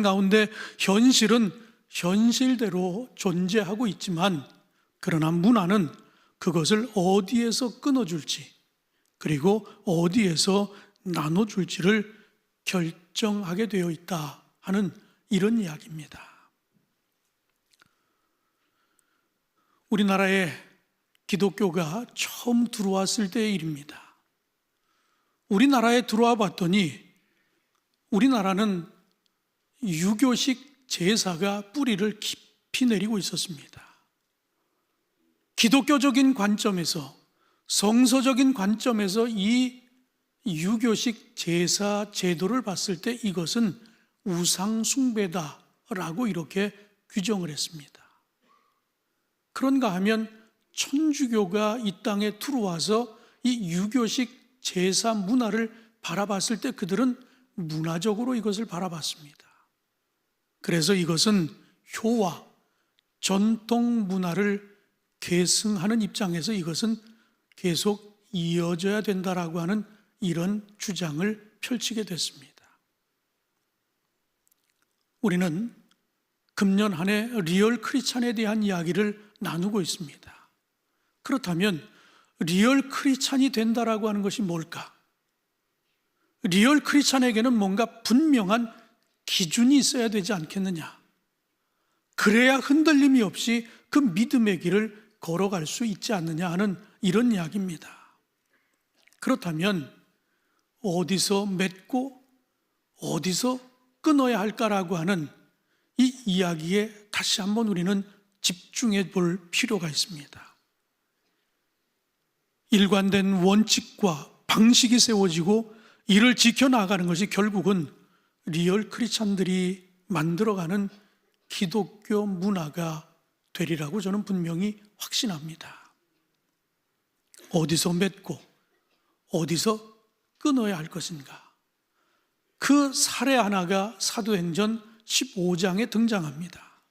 가운데 현실은 현실대로 존재하고 있지만, 그러나 문화는 그것을 어디에서 끊어줄지, 그리고 어디에서 나눠줄지를 결정하게 되어 있다 하는 이런 이야기입니다. 우리나라에 기독교가 처음 들어왔을 때의 일입니다. 우리나라에 들어와 봤더니 우리나라는 유교식 제사가 뿌리를 깊이 내리고 있었습니다. 기독교적인 관점에서, 성서적인 관점에서 이 유교식 제사 제도를 봤을 때 이것은 우상숭배다라고 이렇게 규정을 했습니다. 그런가 하면 천주교가 이 땅에 들어와서 이 유교식 제사 문화를 바라봤을 때 그들은 문화적으로 이것을 바라봤습니다. 그래서 이것은 효와 전통 문화를 계승하는 입장에서 이것은 계속 이어져야 된다라고 하는 이런 주장을 펼치게 됐습니다. 우리는 금년 한 해 리얼 크리스찬에 대한 이야기를 나누고 있습니다. 그렇다면 리얼 크리스찬이 된다라고 하는 것이 뭘까? 리얼 크리스찬에게는 뭔가 분명한 기준이 있어야 되지 않겠느냐? 그래야 흔들림이 없이 그 믿음의 길을 걸어갈 수 있지 않느냐 하는 이런 이야기입니다. 그렇다면 어디서 맺고 어디서 끊어야 할까라고 하는 이 이야기에 다시 한번 우리는 집중해 볼 필요가 있습니다. 일관된 원칙과 방식이 세워지고 이를 지켜나가는 것이 결국은 리얼 크리스찬들이 만들어가는 기독교 문화가 되리라고 저는 분명히 확신합니다. 어디서 맺고 어디서 끊어야 할 것인가? 그 사례 하나가 사도행전 15장에 등장합니다.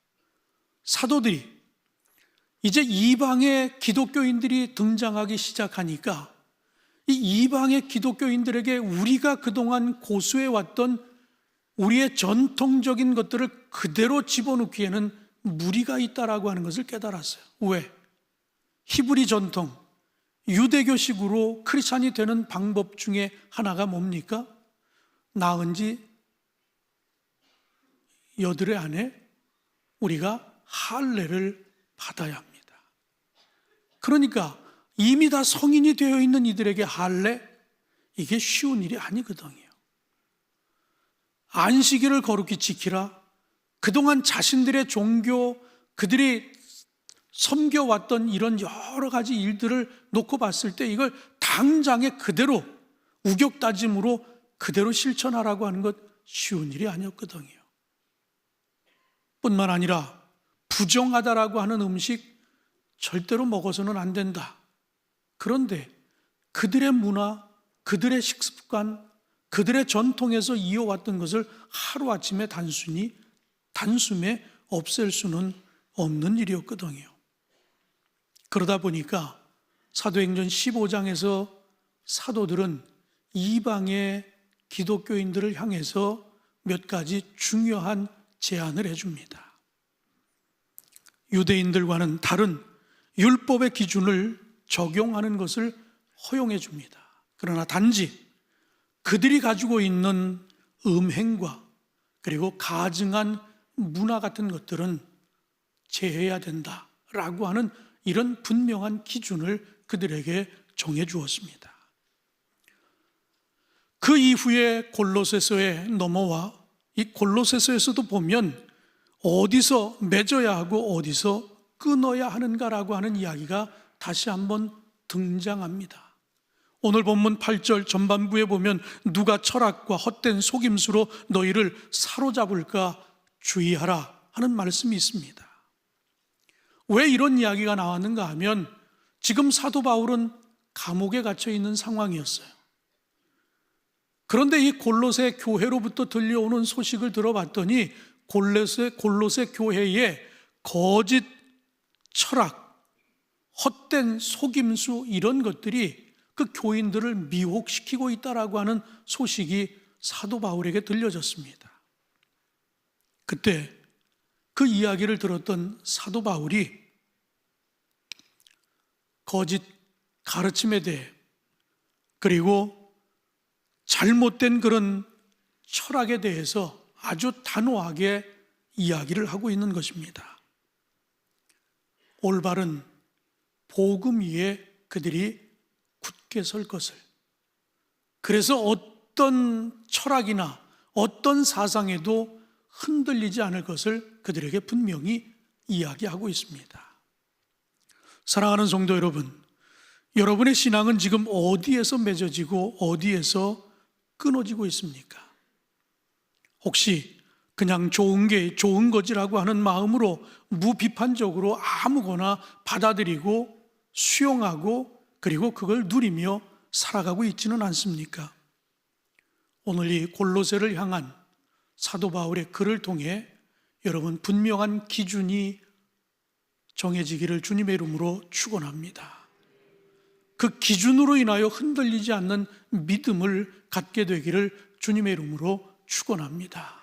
사도들이 이제 이방의 기독교인들이 등장하기 시작하니까 이 이방의 기독교인들에게 우리가 그동안 고수해왔던 우리의 전통적인 것들을 그대로 집어넣기에는 무리가 있다라고 하는 것을 깨달았어요. 왜? 히브리 전통, 유대교식으로 크리스찬이 되는 방법 중에 하나가 뭡니까? 낳은 지 8해 안에 우리가 할례를 받아야 합니다. 그러니까 이미 다 성인이 되어 있는 이들에게 할례, 이게 쉬운 일이 아니거든요. 안식일을 거룩히 지키라. 그동안 자신들의 종교, 그들이 섬겨왔던 이런 여러 가지 일들을 놓고 봤을 때 이걸 당장에 그대로 우격다짐으로 그대로 실천하라고 하는 것 쉬운 일이 아니었거든요. 뿐만 아니라 부정하다라고 하는 음식 절대로 먹어서는 안 된다. 그런데 그들의 문화, 그들의 식습관, 그들의 전통에서 이어왔던 것을 하루아침에 단숨에 없앨 수는 없는 일이었거든요. 그러다 보니까 사도행전 15장에서 사도들은 이방의 기독교인들을 향해서 몇 가지 중요한 제안을 해줍니다. 유대인들과는 다른 율법의 기준을 적용하는 것을 허용해 줍니다. 그러나 단지 그들이 가지고 있는 음행과 그리고 가증한 문화 같은 것들은 제해해야 된다라고 하는 이런 분명한 기준을 그들에게 정해 주었습니다. 그 이후에 골로새서에 넘어와 이 골로새서에서도 보면 어디서 맺어야 하고 어디서 끊어야 하는가라고 하는 이야기가 다시 한번 등장합니다. 오늘 본문 8절 전반부에 보면 누가 철학과 헛된 속임수로 너희를 사로잡을까 주의하라 하는 말씀이 있습니다. 왜 이런 이야기가 나왔는가 하면 지금 사도 바울은 감옥에 갇혀 있는 상황이었어요. 그런데 이 골로새 교회로부터 들려오는 소식을 들어봤더니 골로새 교회에 거짓 철학, 헛된 속임수 이런 것들이 그 교인들을 미혹시키고 있다라고 하는 소식이 사도 바울에게 들려졌습니다. 그때 그 이야기를 들었던 사도 바울이 거짓 가르침에 대해, 그리고 잘못된 그런 철학에 대해서 아주 단호하게 이야기를 하고 있는 것입니다. 올바른 복음 위에 그들이 굳게 설 것을, 그래서 어떤 철학이나 어떤 사상에도 흔들리지 않을 것을 그들에게 분명히 이야기하고 있습니다. 사랑하는 성도 여러분, 여러분의 신앙은 지금 어디에서 맺어지고 어디에서 끊어지고 있습니까? 혹시 그냥 좋은 게 좋은 거지라고 하는 마음으로 무비판적으로 아무거나 받아들이고 수용하고 그리고 그걸 누리며 살아가고 있지는 않습니까? 오늘 이 골로새를 향한 사도 바울의 글을 통해 여러분 분명한 기준이 정해지기를 주님의 이름으로 축원합니다. 그 기준으로 인하여 흔들리지 않는 믿음을 갖게 되기를 주님의 이름으로 축원합니다.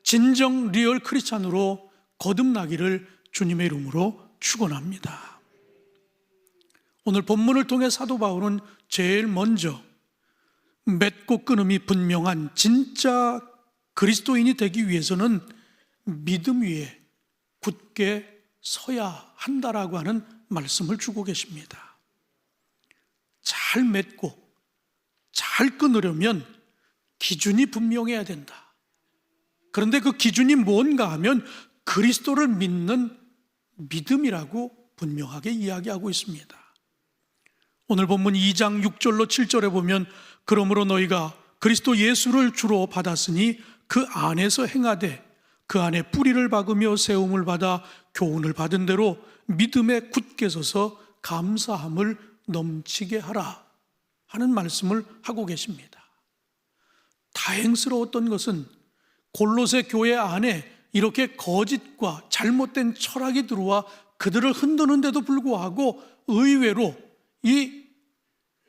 진정 리얼 크리스찬으로 거듭나기를 주님의 이름으로 축원합니다. 오늘 본문을 통해 사도 바울은 제일 먼저 맺고 끊음이 분명한 진짜 그리스도인이 되기 위해서는 믿음 위에 굳게 서야 한다라고 하는 말씀을 주고 계십니다. 잘 맺고 잘 끊으려면 기준이 분명해야 된다. 그런데 그 기준이 뭔가 하면 그리스도를 믿는 믿음이라고 분명하게 이야기하고 있습니다. 오늘 본문 2장 6절로 7절에 보면 그러므로 너희가 그리스도 예수를 주로 받았으니 그 안에서 행하되 그 안에 뿌리를 박으며 세움을 받아 교훈을 받은 대로 믿음에 굳게 서서 감사함을 넘치게 하라 하는 말씀을 하고 계십니다. 다행스러웠던 것은 골로새 교회 안에 이렇게 거짓과 잘못된 철학이 들어와 그들을 흔드는데도 불구하고 의외로 이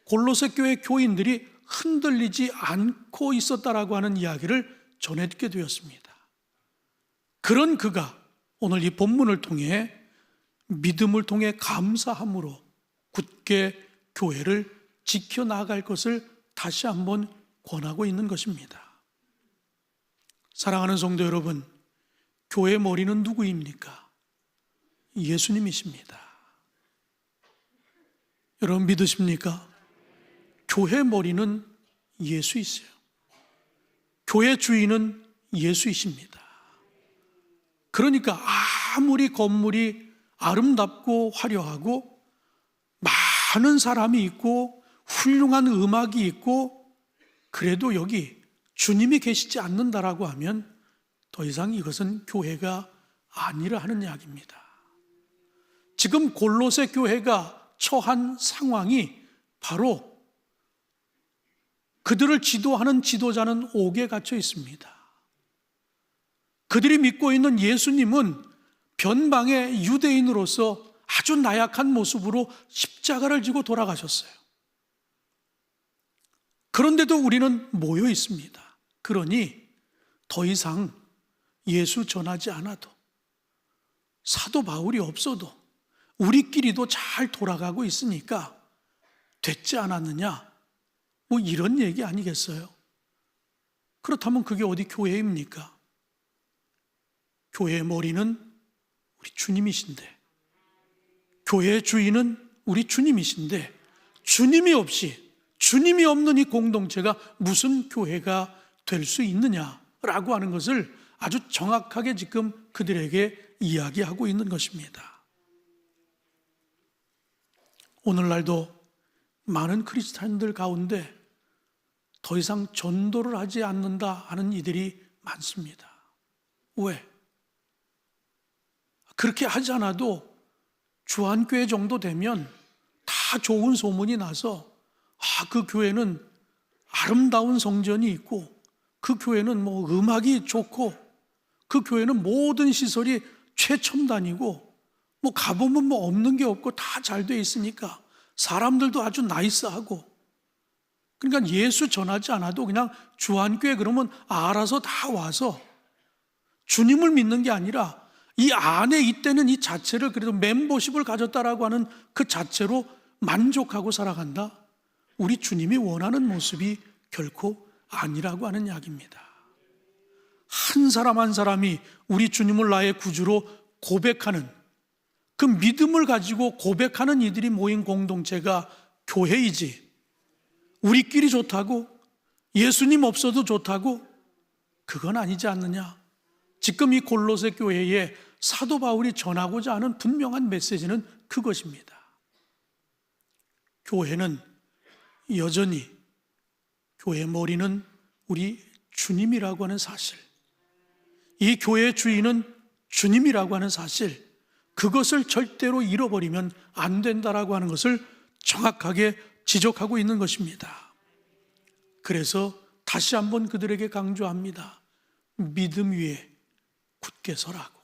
골로새 교회 교인들이 흔들리지 않고 있었다라고 하는 이야기를 전해듣게 되었습니다. 그런 그가 오늘 이 본문을 통해 믿음을 통해 감사함으로 굳게 교회를 지켜나갈 것을 다시 한번 권하고 있는 것입니다. 사랑하는 성도 여러분, 교회 머리는 누구입니까? 예수님이십니다. 여러분 믿으십니까? 교회 머리는 예수이세요. 교회 주인은 예수이십니다. 그러니까 아무리 건물이 아름답고 화려하고 많은 사람이 있고 훌륭한 음악이 있고 그래도 여기 주님이 계시지 않는다라고 하면 더 이상 이것은 교회가 아니라 하는 이야기입니다. 지금 골로새 교회가 처한 상황이 바로 그들을 지도하는 지도자는 옥에 갇혀 있습니다. 그들이 믿고 있는 예수님은 변방의 유대인으로서 아주 나약한 모습으로 십자가를 지고 돌아가셨어요. 그런데도 우리는 모여 있습니다. 그러니 더 이상 예수 전하지 않아도, 사도 바울이 없어도 우리끼리도 잘 돌아가고 있으니까 됐지 않았느냐, 뭐 이런 얘기 아니겠어요? 그렇다면 그게 어디 교회입니까? 교회의 머리는 우리 주님이신데, 교회의 주인은 우리 주님이신데, 주님이 없이, 주님이 없는 이 공동체가 무슨 교회가 될 수 있느냐라고 하는 것을 아주 정확하게 지금 그들에게 이야기하고 있는 것입니다. 오늘날도 많은 크리스찬들 가운데 더 이상 전도를 하지 않는다 하는 이들이 많습니다. 왜? 그렇게 하지 않아도 주한교회 정도 되면 다 좋은 소문이 나서 그 교회는 아름다운 성전이 있고 그 교회는 뭐 음악이 좋고 그 교회는 모든 시설이 최첨단이고 뭐 가보면 뭐 없는 게 없고 다 잘 돼 있으니까 사람들도 아주 나이스하고, 그러니까 예수 전하지 않아도 그냥 주한교회 그러면 알아서 다 와서 주님을 믿는 게 아니라 이 안에 있다는 이 자체를, 그래도 멤버십을 가졌다라고 하는 그 자체로 만족하고 살아간다. 우리 주님이 원하는 모습이 결코 아니라고 하는 이야기입니다. 한 사람 한 사람이 우리 주님을 나의 구주로 고백하는, 그 믿음을 가지고 고백하는 이들이 모인 공동체가 교회이지, 우리끼리 좋다고, 예수님 없어도 좋다고, 그건 아니지 않느냐. 지금 이 골로새 교회에 사도 바울이 전하고자 하는 분명한 메시지는 그것입니다. 교회는 여전히, 교회의 머리는 우리 주님이라고 하는 사실, 이 교회의 주인은 주님이라고 하는 사실, 그것을 절대로 잃어버리면 안 된다라고 하는 것을 정확하게 지적하고 있는 것입니다. 그래서 다시 한번 그들에게 강조합니다. 믿음 위에 굳게 서라고,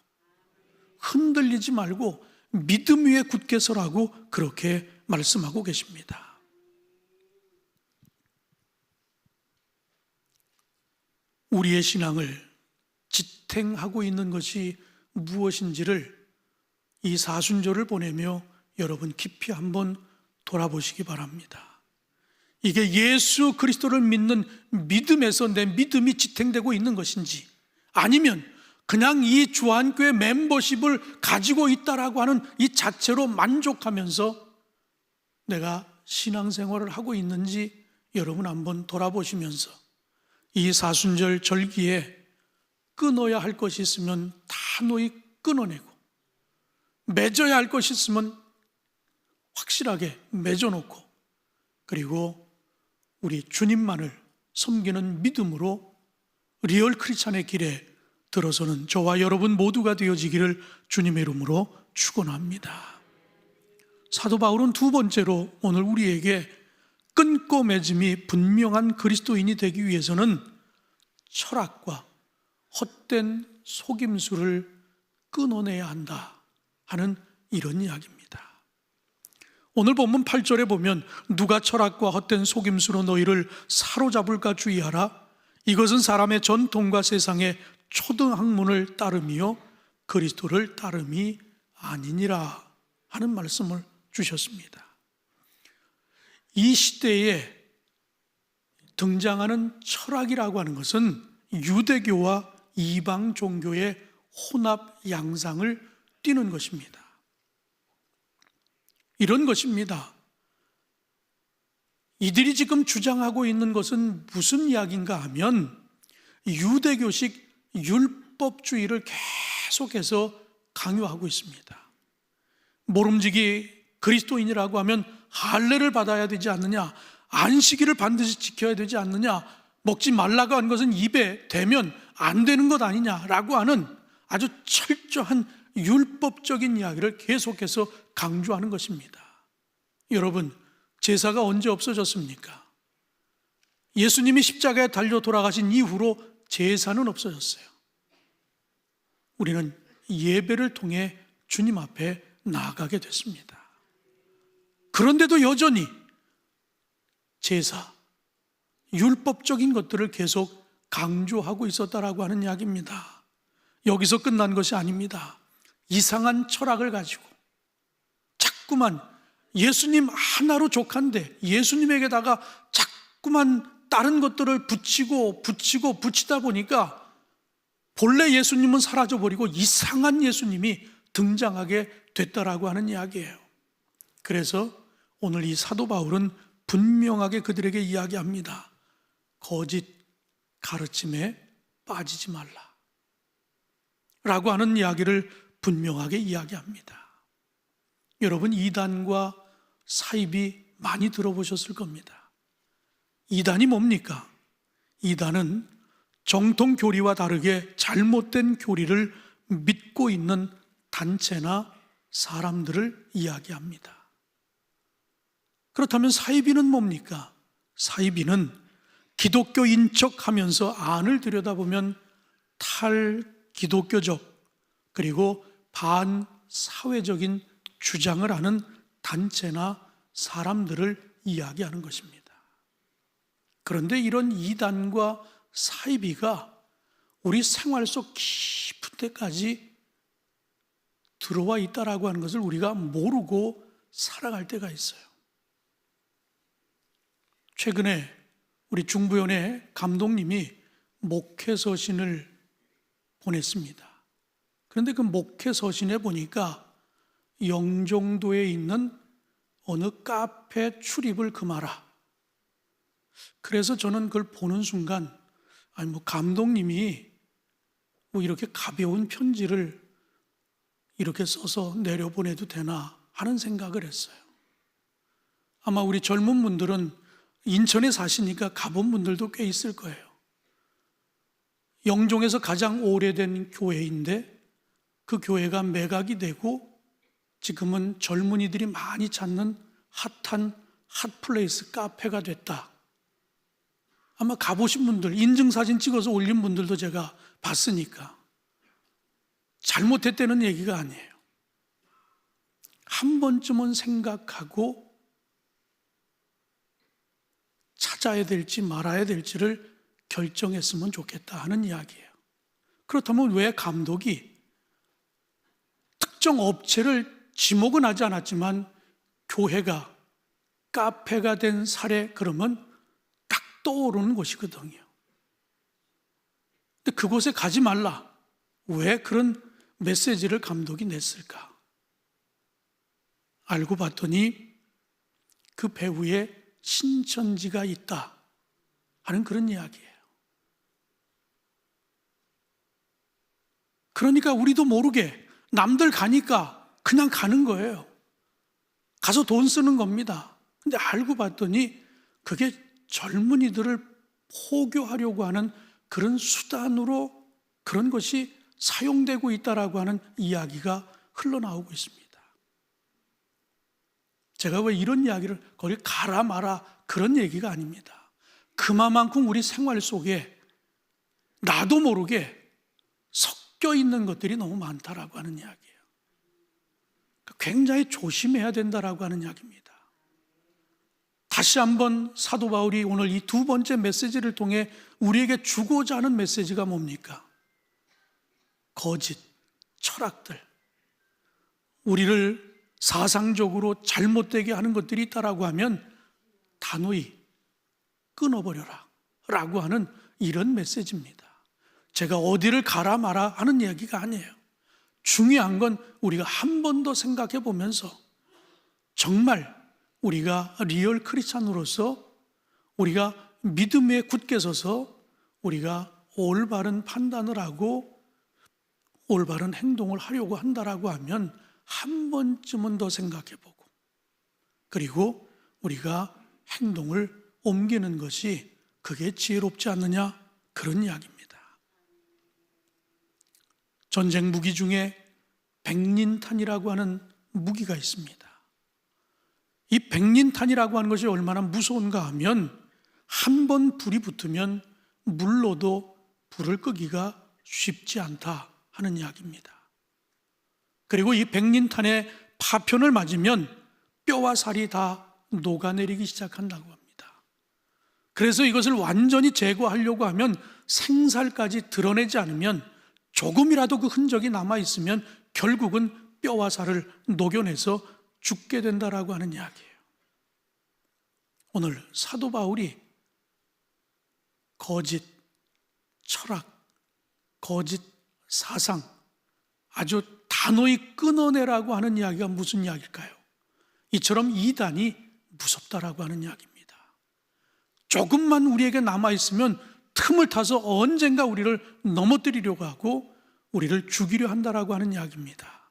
흔들리지 말고 믿음 위에 굳게 서라고 그렇게 말씀하고 계십니다. 우리의 신앙을 지탱하고 있는 것이 무엇인지를 이 사순절을 보내며 여러분 깊이 한번 돌아보시기 바랍니다. 이게 예수 그리스도를 믿는 믿음에서 내 믿음이 지탱되고 있는 것인지, 아니면 그냥 이 주한교회 멤버십을 가지고 있다라고 하는 이 자체로 만족하면서 내가 신앙생활을 하고 있는지 여러분 한번 돌아보시면서 이 사순절 절기에 끊어야 할 것이 있으면 다 노이 끊어내고, 맺어야 할 것이 있으면 확실하게 맺어놓고, 그리고 우리 주님만을 섬기는 믿음으로 리얼 크리스찬의 길에 들어서는 저와 여러분 모두가 되어지기를 주님의 이름으로 축원합니다. 사도 바울은 두 번째로 오늘 우리에게 끊고 맺음이 분명한 그리스도인이 되기 위해서는 철학과 헛된 속임수를 끊어내야 한다 하는 이런 이야기입니다. 오늘 본문 8절에 보면 누가 철학과 헛된 속임수로 너희를 사로잡을까 주의하라. 이것은 사람의 전통과 세상의 초등학문을 따름이요 그리스도를 따름이 아니니라 하는 말씀을 주셨습니다. 이 시대에 등장하는 철학이라고 하는 것은 유대교와 이방 종교의 혼합 양상을 띠는 것입니다. 이런 것입니다. 이들이 지금 주장하고 있는 것은 무슨 이야기인가 하면 유대교식 율법주의를 계속해서 강요하고 있습니다. 모름지기 그리스도인이라고 하면 할례를 받아야 되지 않느냐, 안식일을 반드시 지켜야 되지 않느냐, 먹지 말라고 한 것은 입에 대면 안 되는 것 아니냐라고 하는 아주 철저한 율법적인 이야기를 계속해서 강조하는 것입니다. 여러분, 제사가 언제 없어졌습니까? 예수님이 십자가에 달려 돌아가신 이후로 제사는 없어졌어요. 우리는 예배를 통해 주님 앞에 나아가게 됐습니다. 그런데도 여전히 제사, 율법적인 것들을 계속 강조하고 있었다라고 하는 이야기입니다. 여기서 끝난 것이 아닙니다. 이상한 철학을 가지고 자꾸만 예수님 하나로 족한데 예수님에게다가 자꾸만 다른 것들을 붙이다 보니까 본래 예수님은 사라져버리고 이상한 예수님이 등장하게 됐다라고 하는 이야기예요. 그래서 오늘 이 사도 바울은 분명하게 그들에게 이야기합니다. 거짓 가르침에 빠지지 말라 라고 하는 이야기를 분명하게 이야기합니다. 여러분, 이단과 사입이 많이 들어보셨을 겁니다. 이단이 뭡니까? 이단은 정통 교리와 다르게 잘못된 교리를 믿고 있는 단체나 사람들을 이야기합니다. 그렇다면 사이비는 뭡니까? 사이비는 기독교인 척하면서 안을 들여다보면 탈기독교적 그리고 사회적인 주장을 하는 단체나 사람들을 이야기하는 것입니다. 그런데 이런 이단과 사이비가 우리 생활 속 깊은 데까지 들어와 있다라고 하는 것을 우리가 모르고 살아갈 때가 있어요. 최근에 우리 중부연회 감독님이 목회 서신을 보냈습니다. 그런데 그 목회 서신에 보니까 영종도에 있는 어느 카페 출입을 금하라. 그래서 저는 그걸 보는 순간 감독님이 이렇게 가벼운 편지를 이렇게 써서 내려보내도 되나 하는 생각을 했어요. 아마 우리 젊은 분들은 인천에 사시니까 가본 분들도 꽤 있을 거예요. 영종에서 가장 오래된 교회인데 그 교회가 매각이 되고 지금은 젊은이들이 많이 찾는 핫한 핫플레이스 카페가 됐다. 아마 가보신 분들, 인증사진 찍어서 올린 분들도 제가 봤으니까 잘못했다는 얘기가 아니에요. 한 번쯤은 생각하고 찾아야 될지 말아야 될지를 결정했으면 좋겠다 하는 이야기예요. 그렇다면 왜 감독이 특정 업체를 지목은 하지 않았지만 교회가 카페가 된 사례 그러면 딱 떠오르는 곳이거든요. 근데 그곳에 가지 말라. 왜 그런 메시지를 감독이 냈을까? 알고 봤더니 그 배후에 신천지가 있다 하는 그런 이야기예요. 그러니까 우리도 모르게 남들 가니까 그냥 가는 거예요. 가서 돈 쓰는 겁니다. 근데 알고 봤더니 그게 젊은이들을 포교하려고 하는 그런 수단으로 그런 것이 사용되고 있다라고 하는 이야기가 흘러나오고 있습니다. 제가 왜 이런 이야기를 거기 가라 마라 그런 얘기가 아닙니다. 그만큼 우리 생활 속에 나도 모르게 섞여 있는 것들이 너무 많다라고 하는 이야기예요. 굉장히 조심해야 된다라고 하는 이야기입니다. 다시 한번 사도 바울이 오늘 이 두 번째 메시지를 통해 우리에게 주고자 하는 메시지가 뭡니까? 거짓, 철학들, 우리를 사상적으로 잘못되게 하는 것들이 있다라고 하면 단호히 끊어버려라 라고 하는 이런 메시지입니다. 제가 어디를 가라 마라 하는 이야기가 아니에요. 중요한 건 우리가 한 번 더 생각해 보면서 정말 우리가 리얼 크리스찬으로서 우리가 믿음에 굳게 서서 우리가 올바른 판단을 하고 올바른 행동을 하려고 한다라고 하면 한 번쯤은 더 생각해 보고 그리고 우리가 행동을 옮기는 것이 그게 지혜롭지 않느냐 그런 이야기입니다. 전쟁 무기 중에 백린탄이라고 하는 무기가 있습니다. 이 백린탄이라고 하는 것이 얼마나 무서운가 하면 한 번 불이 붙으면 물로도 불을 끄기가 쉽지 않다 하는 이야기입니다. 그리고 이 백린탄의 파편을 맞으면 뼈와 살이 다 녹아내리기 시작한다고 합니다. 그래서 이것을 완전히 제거하려고 하면 생살까지 드러내지 않으면 조금이라도 그 흔적이 남아있으면 결국은 뼈와 살을 녹여내서 죽게 된다라고 하는 이야기예요. 오늘 사도 바울이 거짓 철학, 거짓 사상 아주 단호히 끊어내라고 하는 이야기가 무슨 이야기일까요? 이처럼 이단이 무섭다라고 하는 이야기입니다. 조금만 우리에게 남아있으면 틈을 타서 언젠가 우리를 넘어뜨리려고 하고 우리를 죽이려 한다라고 하는 이야기입니다.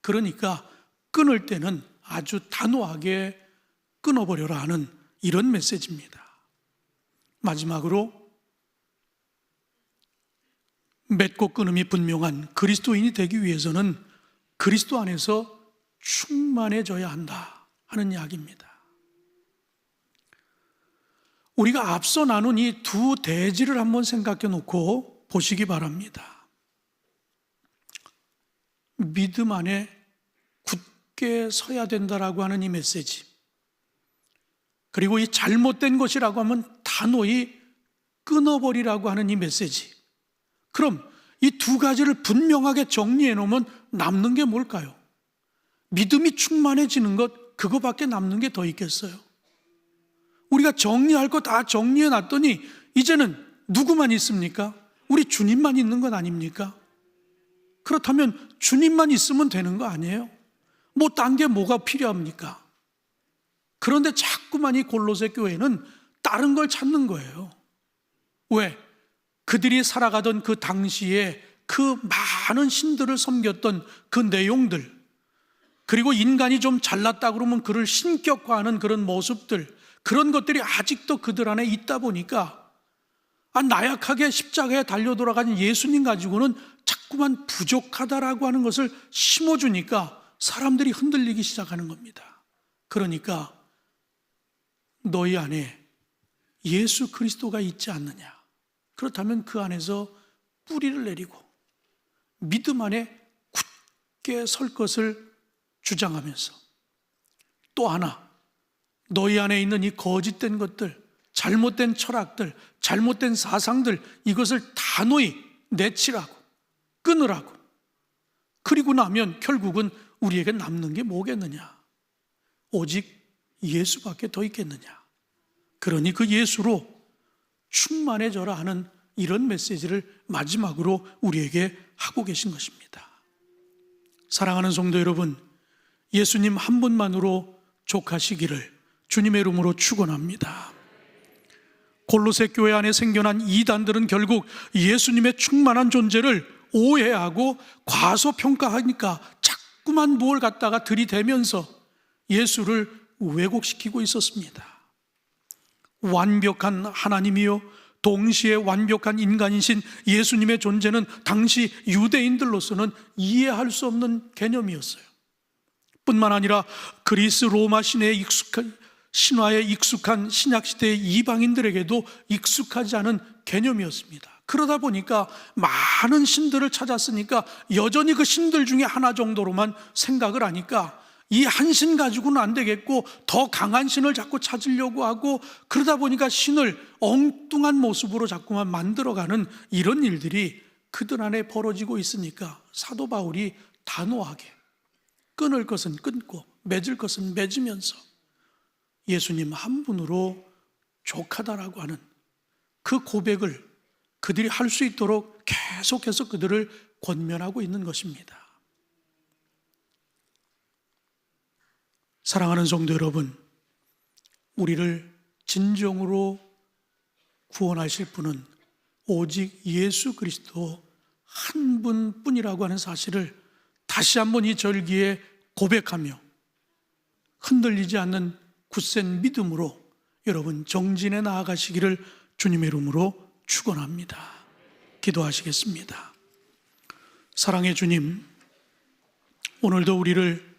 그러니까 끊을 때는 아주 단호하게 끊어버려라 하는 이런 메시지입니다. 마지막으로 맺고 끊음이 분명한 그리스도인이 되기 위해서는 그리스도 안에서 충만해져야 한다 하는 이야기입니다. 우리가 앞서 나눈 이 두 대지를 한번 생각해 놓고 보시기 바랍니다. 믿음 안에 굳게 서야 된다라고 하는 이 메시지, 그리고 이 잘못된 것이라고 하면 단호히 끊어버리라고 하는 이 메시지, 그럼 이 두 가지를 분명하게 정리해 놓으면 남는 게 뭘까요? 믿음이 충만해지는 것, 그거밖에 남는 게 더 있겠어요? 우리가 정리할 거 다 정리해 놨더니 이제는 누구만 있습니까? 우리 주님만 있는 것 아닙니까? 그렇다면 주님만 있으면 되는 거 아니에요? 뭐 딴 게 뭐가 필요합니까? 그런데 자꾸만 이 골로새 교회는 다른 걸 찾는 거예요. 왜? 그들이 살아가던 그 당시에 그 많은 신들을 섬겼던 그 내용들, 그리고 인간이 좀 잘났다 그러면 그를 신격화하는 그런 모습들, 그런 것들이 아직도 그들 안에 있다 보니까 나약하게 십자가에 달려 돌아가는 예수님 가지고는 자꾸만 부족하다라고 하는 것을 심어주니까 사람들이 흔들리기 시작하는 겁니다. 그러니까 너희 안에 예수 그리스도가 있지 않느냐? 그렇다면 그 안에서 뿌리를 내리고 믿음 안에 굳게 설 것을 주장하면서, 또 하나, 너희 안에 있는 이 거짓된 것들, 잘못된 철학들, 잘못된 사상들, 이것을 단호히 내치라고, 끊으라고. 그리고 나면 결국은 우리에게 남는 게 뭐겠느냐? 오직 예수밖에 더 있겠느냐? 그러니 그 예수로 충만해져라 하는 이런 메시지를 마지막으로 우리에게 하고 계신 것입니다. 사랑하는 성도 여러분, 예수님 한 분만으로 족하시기를 주님의 이름으로 축원합니다. 골로새 교회 안에 생겨난 이단들은 결국 예수님의 충만한 존재를 오해하고 과소평가하니까 자꾸만 뭘 갖다가 들이대면서 예수를 왜곡시키고 있었습니다. 완벽한 하나님이요 동시에 완벽한 인간이신 예수님의 존재는 당시 유대인들로서는 이해할 수 없는 개념이었어요. 뿐만 아니라 그리스 로마 신화에 익숙한 신약시대의 이방인들에게도 익숙하지 않은 개념이었습니다. 그러다 보니까 많은 신들을 찾았으니까 여전히 그 신들 중에 하나 정도로만 생각을 하니까 이 한 신 가지고는 안 되겠고 더 강한 신을 자꾸 찾으려고 하고, 그러다 보니까 신을 엉뚱한 모습으로 자꾸만 만들어가는 이런 일들이 그들 안에 벌어지고 있으니까 사도 바울이 단호하게 끊을 것은 끊고 맺을 것은 맺으면서 예수님 한 분으로 족하다라고 하는 그 고백을 그들이 할 수 있도록 계속해서 그들을 권면하고 있는 것입니다. 사랑하는 성도 여러분, 우리를 진정으로 구원하실 분은 오직 예수 그리스도 한 분뿐이라고 하는 사실을 다시 한번 이 절기에 고백하며 흔들리지 않는 굳센 믿음으로 여러분 정진해 나아가시기를 주님의 이름으로 축원합니다. 기도하시겠습니다. 사랑의 주님, 오늘도 우리를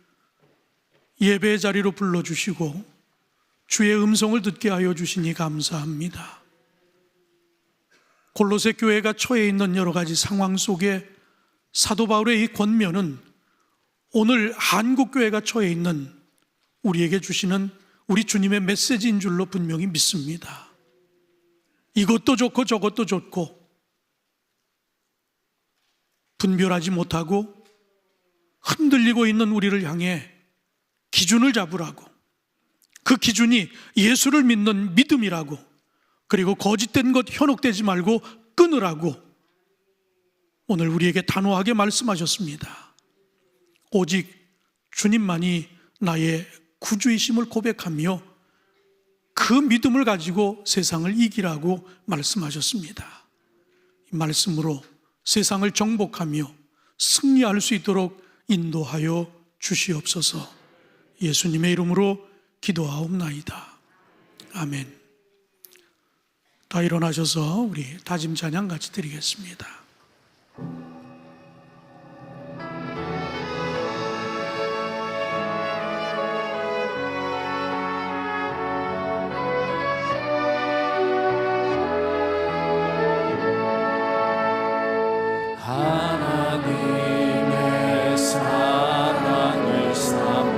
예배의 자리로 불러주시고 주의 음성을 듣게 하여 주시니 감사합니다. 골로새 교회가 처해 있는 여러 가지 상황 속에 사도 바울의 이 권면은 오늘 한국교회가 처해 있는 우리에게 주시는 우리 주님의 메시지인 줄로 분명히 믿습니다. 이것도 좋고 저것도 좋고 분별하지 못하고 흔들리고 있는 우리를 향해 기준을 잡으라고, 그 기준이 예수를 믿는 믿음이라고, 그리고 거짓된 것 현혹되지 말고 끊으라고 오늘 우리에게 단호하게 말씀하셨습니다. 오직 주님만이 나의 구주이심을 고백하며 그 믿음을 가지고 세상을 이기라고 말씀하셨습니다. 이 말씀으로 세상을 정복하며 승리할 수 있도록 인도하여 주시옵소서. 예수님의 이름으로 기도하옵나이다. 아멘. 다 일어나셔서 우리 다짐 찬양 같이 드리겠습니다. 하나님의 사랑을 삼아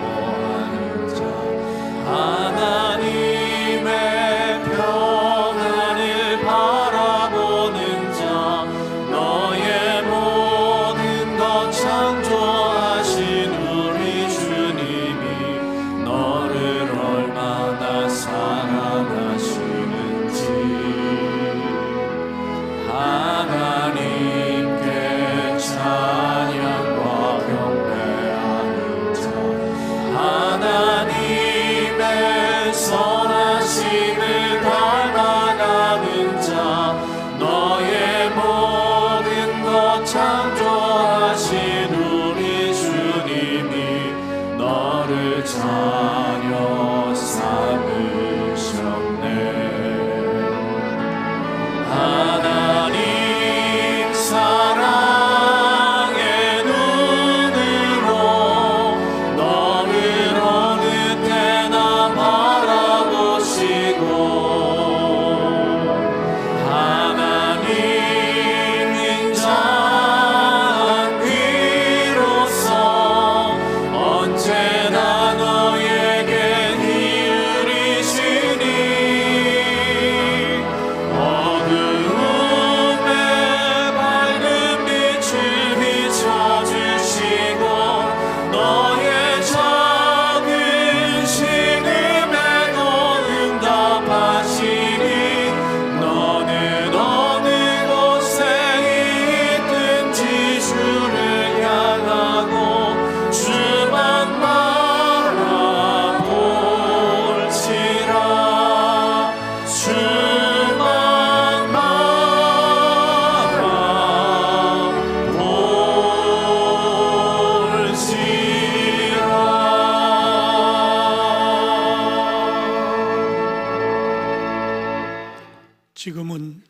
지금은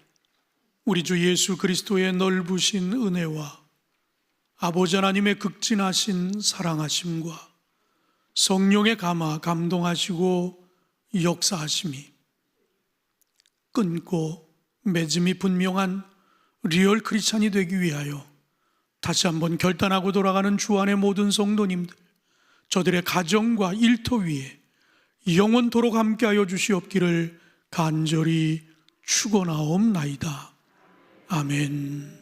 우리 주 예수 그리스도의 넓으신 은혜와 아버지 하나님의 극진하신 사랑하심과 성령의 감화 감동하시고 역사하심이 끊고 맺음이 분명한 리얼 크리스찬이 되기 위하여 다시 한번 결단하고 돌아가는 주 안의 모든 성도님들, 저들의 가정과 일터 위에 영원토록 함께하여 주시옵기를 간절히 축원하옵나이다. 아멘.